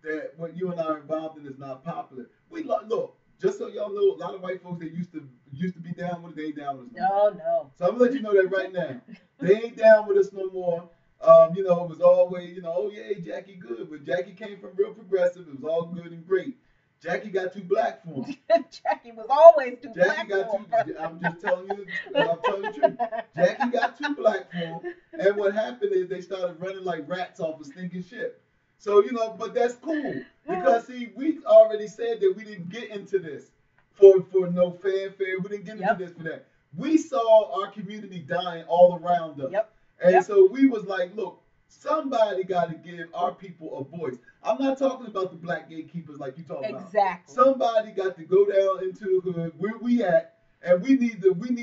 that what you and I are involved in is not popular. Look, just so y'all know, a lot of white folks that used to be down with it, they ain't down with us no more. No. So I'm gonna let you know that right now. They ain't down with us no more. It was always, oh yeah, Jackie good, but Jackie came from real progressive. It was all good and great. Jackie got too black for him. Jackie was always too black for him. I'm just telling you, I'm telling you the truth. Jackie got too black for him, and what happened is they started running like rats off a stinking ship. So, but that's cool, because see, we already said that we didn't get into this for no fanfare. We didn't get into this for that. We saw our community dying all around us. Yep. And so we was like, look, somebody got to give our people a voice. I'm not talking about the black gatekeepers like you talking about. Exactly. Somebody got to go down into the hood where we at, and we need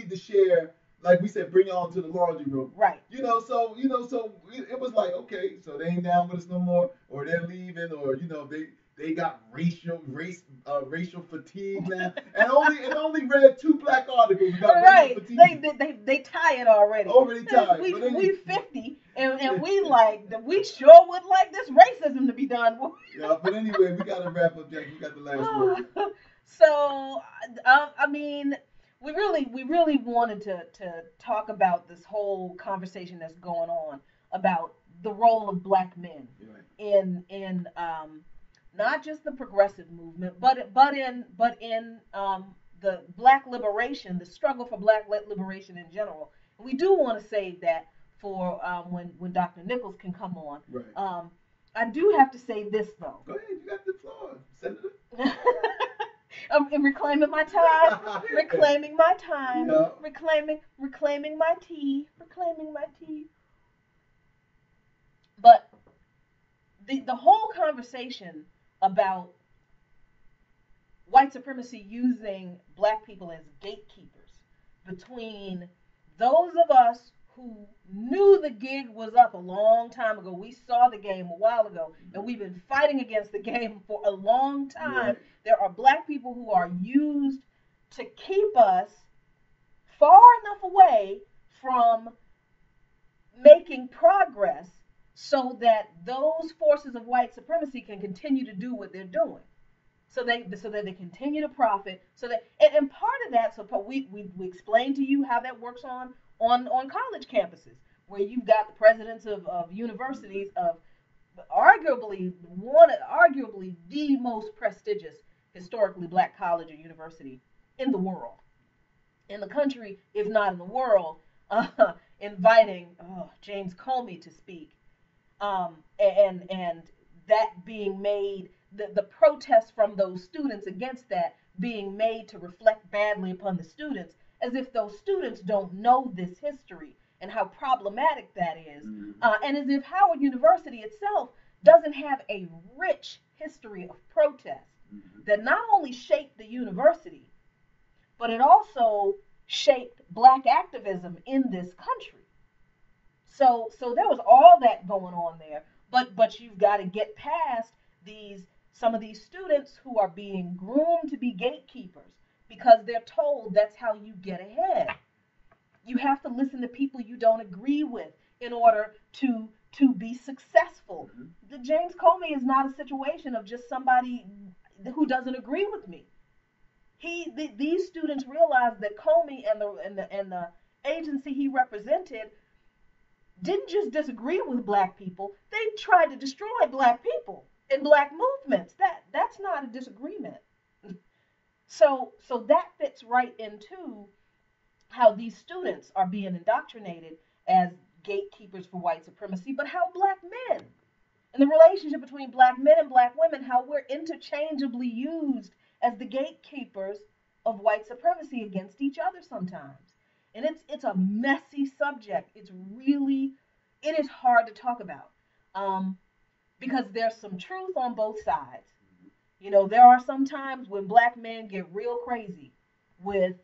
to share, like we said, bring y'all to the laundry room. Right. So it was like, okay, so they ain't down with us no more, or they're leaving, or they got racial fatigue now, and only read 2 black articles about right. racial fatigue. They tired already. Already tired. We 50 and we sure would like this racism to be done. Yeah, but anyway, we gotta wrap up, Jack. We got the last word. So I mean, we really wanted to talk about this whole conversation that's going on about the role of black men in not just the progressive movement, but in the black liberation, the struggle for black liberation in general. We do want to save that for when Dr. Nichols can come on. Right. I do have to say this though. Go ahead, you got the floor, Senator. I'm reclaiming my time, reclaiming my time, Yeah. reclaiming my tea, reclaiming my tea. But the whole conversation about white supremacy using black people as gatekeepers between those of us who knew the gig was up a long time ago. We saw the game a while ago, and we've been fighting against the game for a long time. Right. There are black people who are used to keep us far enough away from making progress so that those forces of white supremacy can continue to do what they're doing. So that they continue to profit. So that and part of that, so we explained to you how that works on college campuses, where you've got the presidents of universities of arguably the most prestigious historically black college or university in the world, in the country, if not in the world, inviting James Comey to speak, and that being made, the protests from those students against that being made to reflect badly upon the students, as if those students don't know this history and how problematic that is, and as if Howard University itself doesn't have a rich history of protest that not only shaped the university, but it also shaped black activism in this country. So there was all that going on there, but you've got to get past some of these students who are being groomed to be gatekeepers because they're told that's how you get ahead. You have to listen to people you don't agree with in order to be successful. The James Comey is not a situation of just somebody who doesn't agree with me. These students realized that Comey and the agency he represented didn't just disagree with black people, they tried to destroy black people and black movements. That's not a disagreement. So that fits right into how these students are being indoctrinated as gatekeepers for white supremacy, but how black men, and the relationship between black men and black women, how we're interchangeably used as the gatekeepers of white supremacy against each other sometimes. And it's a messy subject. It is hard to talk about because there's some truth on both sides. You know, there are some times when black men get real crazy with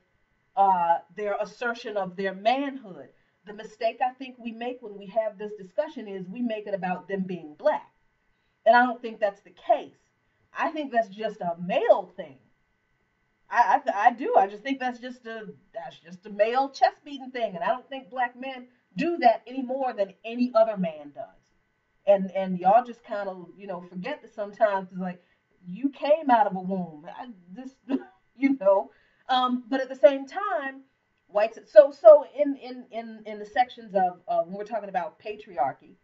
their assertion of their manhood. The mistake I think we make when we have this discussion is we make it about them being black. And I don't think that's the case. I think that's just a male thing. I do. I just think that's just a male chest beating thing, and I don't think black men do that any more than any other man does. And y'all just kind of forget that sometimes it's like you came out of a womb. But at the same time, whites. So in the sections of when we're talking about patriarchy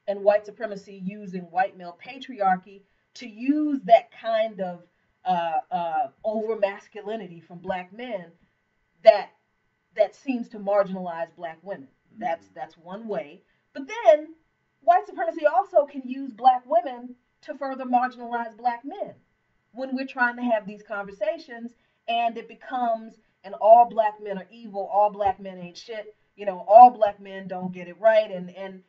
and white supremacy using white male patriarchy to use that kind of over masculinity from black men that seems to marginalize black women. That's one way. But then white supremacy also can use black women to further marginalize black men when we're trying to have these conversations, and it becomes an all black men are evil, all black men ain't shit, all black men don't get it right, and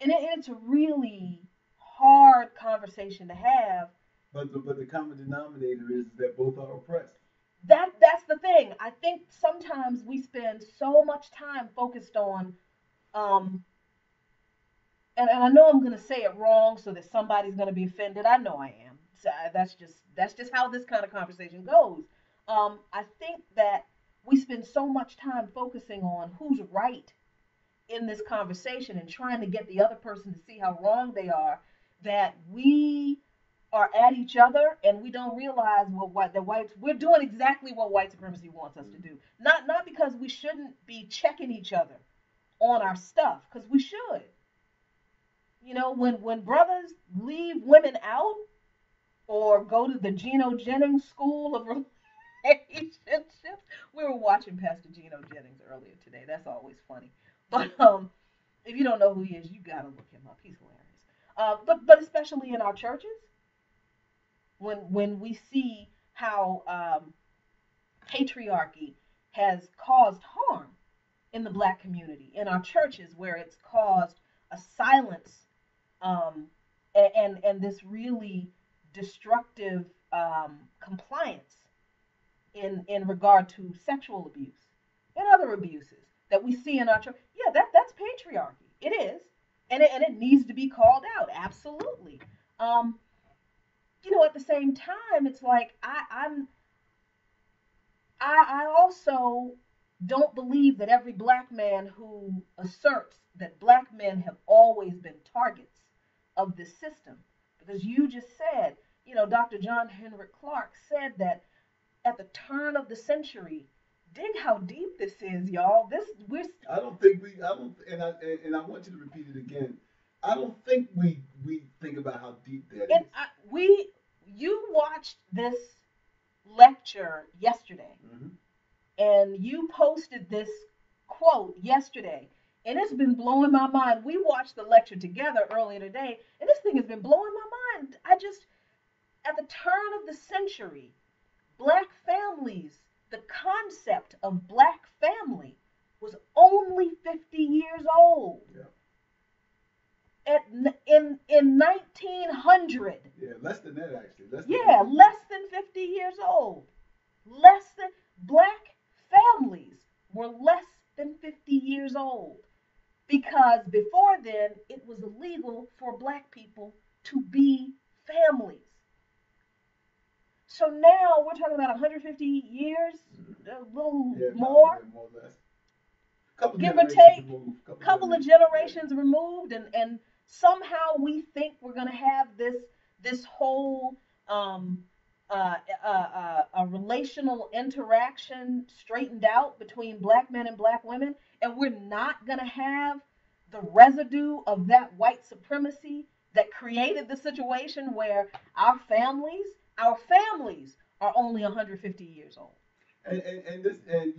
it's a really hard conversation to have. But the common denominator is that both are oppressed. That's the thing. I think sometimes we spend so much time focused on, and I know I'm gonna say it wrong so that somebody's gonna be offended. I know I am. So that's just how this kind of conversation goes. I think that we spend so much time focusing on who's right in this conversation and trying to get the other person to see how wrong they are that we are at each other and we don't realize we're doing exactly what white supremacy wants us to do. Not because we shouldn't be checking each other on our stuff, because we should. When brothers leave women out, or go to the Geno Jennings School of Relationships. We were watching Pastor Geno Jennings earlier today. That's always funny. But if you don't know who he is, you gotta look him up. He's hilarious. But especially in our churches, when we see how patriarchy has caused harm in the black community, in our churches, where it's caused a silence, um, and this really destructive compliance in regard to sexual abuse and other abuses that we see in our church. Yeah, that's patriarchy. It is, and it needs to be called out. Absolutely. Um, at the same time, it's like I also don't believe that every black man who asserts that black men have always been targets of this system, because you just said, Dr. John Henrik Clarke said that at the turn of the century, dig how deep this is, y'all. This we're I don't think we. I don't, and I want you to repeat it again. I don't think we think about how deep that and is. we you watched this lecture yesterday, Mm-hmm. and you posted this quote yesterday, and it's been blowing my mind. We watched the lecture together earlier today, and this thing has been blowing my mind. At the turn of the century, black families, the concept of black family was only 50 years old. Yeah. In 1900. Yeah, less than that actually. Less than Yeah, 50. less than 50 years old. Less than Black families were less than 50 years old, because before then it was illegal for black people to be families. So now we're talking about 150 years, a little Yeah, more, yeah, more or less. Couple give or generations take, removed. couple of Yeah. generations removed, and somehow we think we're going to have this whole um, a relational interaction straightened out between black men and black women, and we're not going to have the residue of that white supremacy that created the situation where our families are only 150 years old. And this and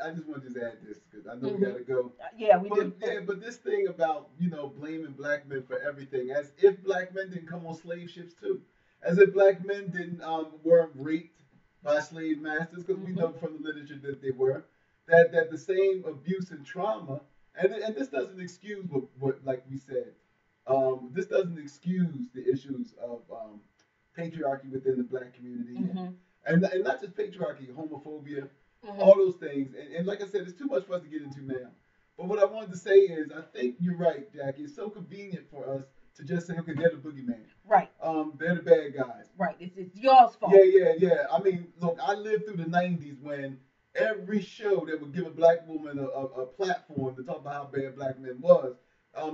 I just want to just add this because I know we Hmm. gotta go. Yeah, we But do. yeah, but this thing about blaming black men for everything, as if black men didn't come on slave ships too, as if black men didn't weren't raped by slave masters, because we Hmm. know from the literature that they were. That the same abuse and trauma, and this doesn't excuse what like we said, this doesn't excuse the issues of patriarchy within the black community, Hmm. and not just patriarchy, homophobia, Hmm. all those things. And like I said, it's too much for us to get into now. But what I wanted to say is, I think you're right, Jackie. It's so convenient for us to just say, okay, they're the boogeyman. Right, They're the bad guys. right. It's y'all's fault. Yeah. I mean, look, I lived through the '90s when every show that would give a black woman a platform to talk about how bad black men was,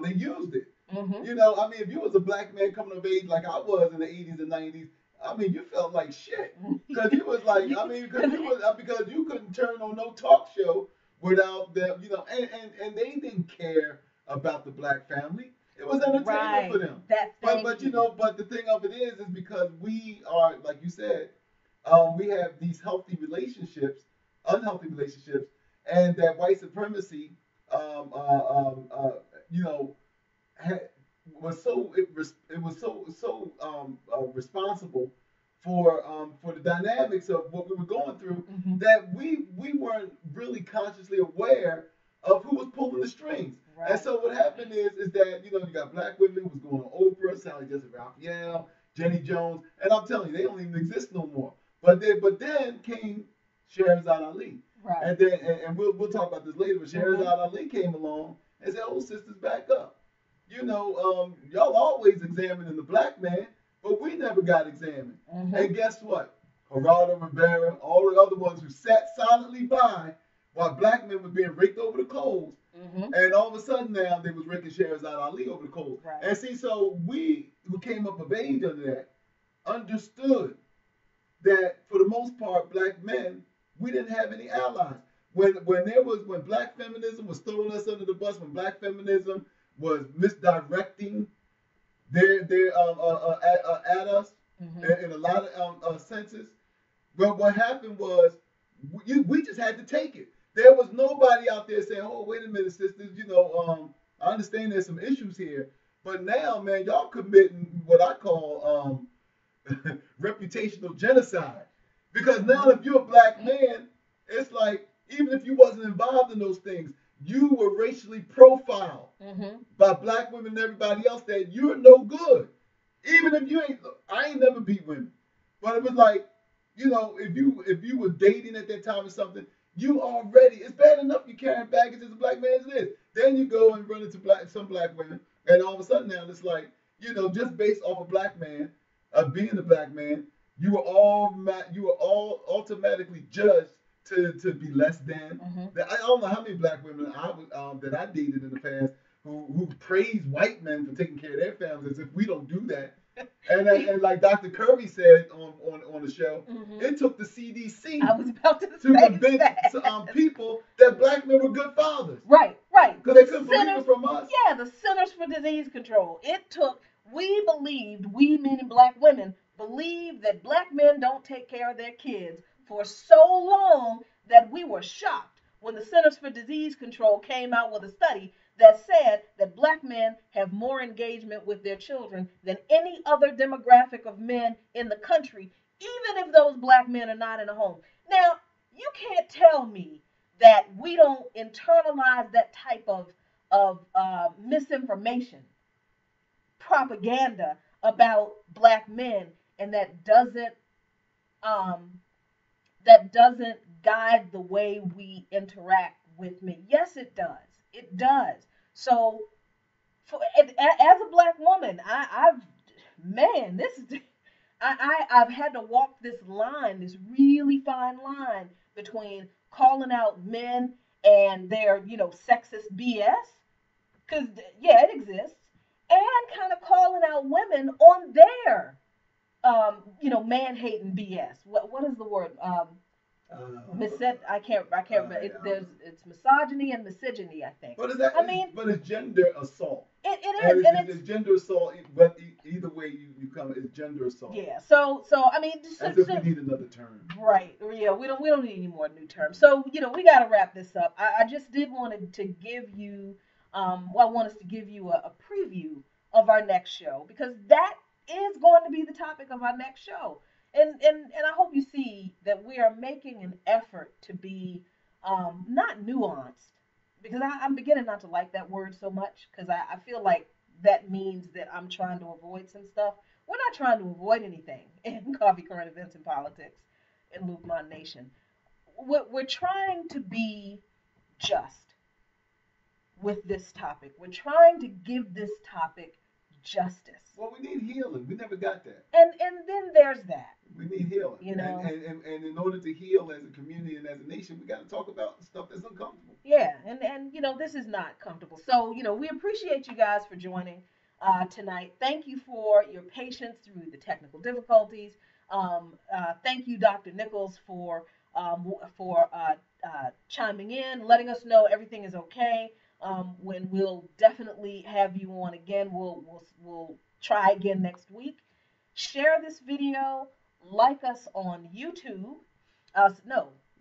they used it. Hmm. I mean, if you was a black man coming of age like I was in the '80s and '90s, I mean, you felt like shit. Because you was like, I mean, because you couldn't turn on no talk show without them, and they didn't care about the black family. It was entertainment for Right. them. That But thank you. but the thing of it is because we are, like you said, we have these healthy relationships, unhealthy relationships, and that white supremacy, um, uh, um, uh, you know, had, it was so responsible for the dynamics of what we were going through, Hmm. that we weren't really consciously aware of who was pulling the strings. And Right. so what happened is that you got black women who was going on Oprah, Sally Jessica Raphael, Jenny Jones, and I'm telling you, they don't even exist no more. But then came Sherazade Ali, Right. and we'll talk about this later. But Hmm. Sherazade Ali came along and said, "Oh, sisters, back up. Y'all always examining the black man, but we never got examined." Hmm. And guess what? Geraldo Rivera, all the other ones who sat silently by while black men were being raked over the coals, Hmm. and all of a sudden now they was raking Sherazade Ali over the coals. Right. And see, so we who came up of age under that understood that for the most part, black men, we didn't have any allies. When black feminism was throwing us under the bus, when black feminism was misdirecting they're at us in a lot of senses. But what happened was we just had to take it. There was nobody out there saying, "Oh, wait a minute, sisters. I understand there's some issues here, but now, man, y'all committing what I call reputational genocide. Because now, if you're a black man, it's like even if you wasn't involved in those things, you were racially profiled by black women and everybody else that you're no good. Even if you ain't, I ain't never beat women, but it was like, if you were dating at that time or something, you already, it's bad enough you carrying baggage as a black man as it is. Then you go and run into some black women, and all of a sudden now it's like, just based off a black man, being a black man, you were all automatically judged to be less than. I don't know how many black women that I dated in the past who praise white men for taking care of their families as if we don't do that. And like Dr. Kirby said on the show, it took the CDC I was about to convince that. people that black men were good fathers. Right. Because they couldn't believe it from us. Yeah, the Centers for Disease Control. We meaning black women, believed that black men don't take care of their kids for so long that we were shocked when the Centers for Disease Control came out with a study that said that black men have more engagement with their children than any other demographic of men in the country, even if those black men are not in a home. Now, you can't tell me that we don't internalize that type of misinformation, propaganda about black men, and um, that doesn't guide the way we interact with men. Yes, it does. It does. So, as a black woman, I've had to walk this line, this really fine line between calling out men and their, sexist BS, because yeah, it exists, and kind of calling out women on their, man-hating BS. What is the word? I can't remember. It's misogyny and misogyny, I think. But it's gender assault. It is, and it's gender assault. But either way you come, it's gender assault. Yeah. So I mean, as if we need another term. Right. Yeah. We don't need any more new terms. So we got to wrap this up. I just did want to give you I want us to give you a preview of our next show, because that is going to be the topic of our next show. And I hope you see that we are making an effort to be not nuanced, because I'm beginning not to like that word so much, because I feel like that means that I'm trying to avoid some stuff. We're not trying to avoid anything in Coffee, Current Events, and Politics in Lukman Nation. We're trying to be just with this topic. We're trying to give this topic justice. Well, we need healing. We never got that. And then there's that. We need healing. And in order to heal as a community and as a nation, we got to talk about stuff that's uncomfortable. Yeah, and this is not comfortable. So, we appreciate you guys for joining tonight. Thank you for your patience through the technical difficulties. Thank you, Dr. Nichols, for chiming in, letting us know everything is okay. When we'll definitely have you on again. We'll try again next week. Share this video, like us on YouTube.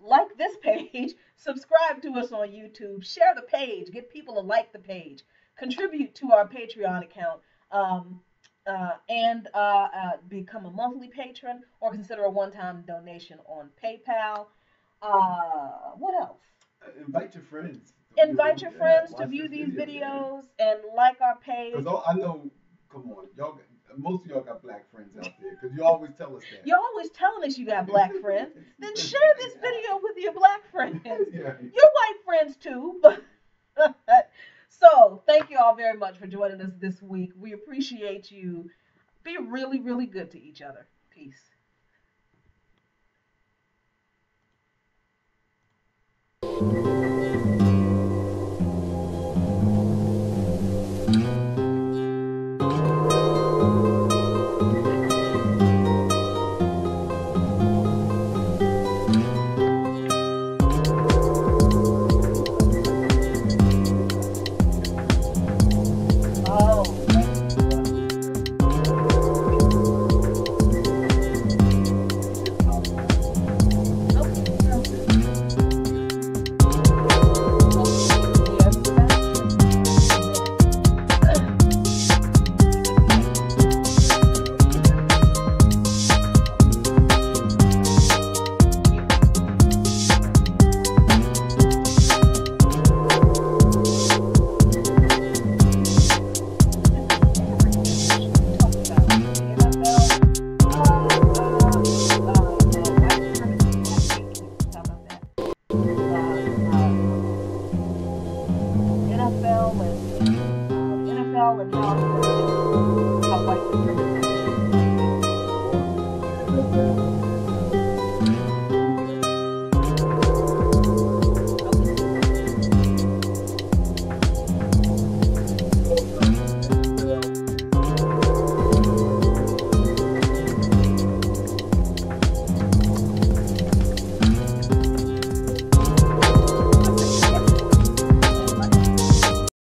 Like this page, subscribe to us on YouTube, share the page, get people to like the page, contribute to our Patreon account, and become a monthly patron, or consider a one-time donation on PayPal. What else? Invite your friends. Invite your friends to view these videos and like our page. Because I know, come on, y'all. Most of y'all got black friends out there, because you always tell us that. You're always telling us you got black friends. Then share this video with your black friends. Yeah. Your white friends too. So thank you all very much for joining us this week. We appreciate you. Be really, really good to each other. Peace.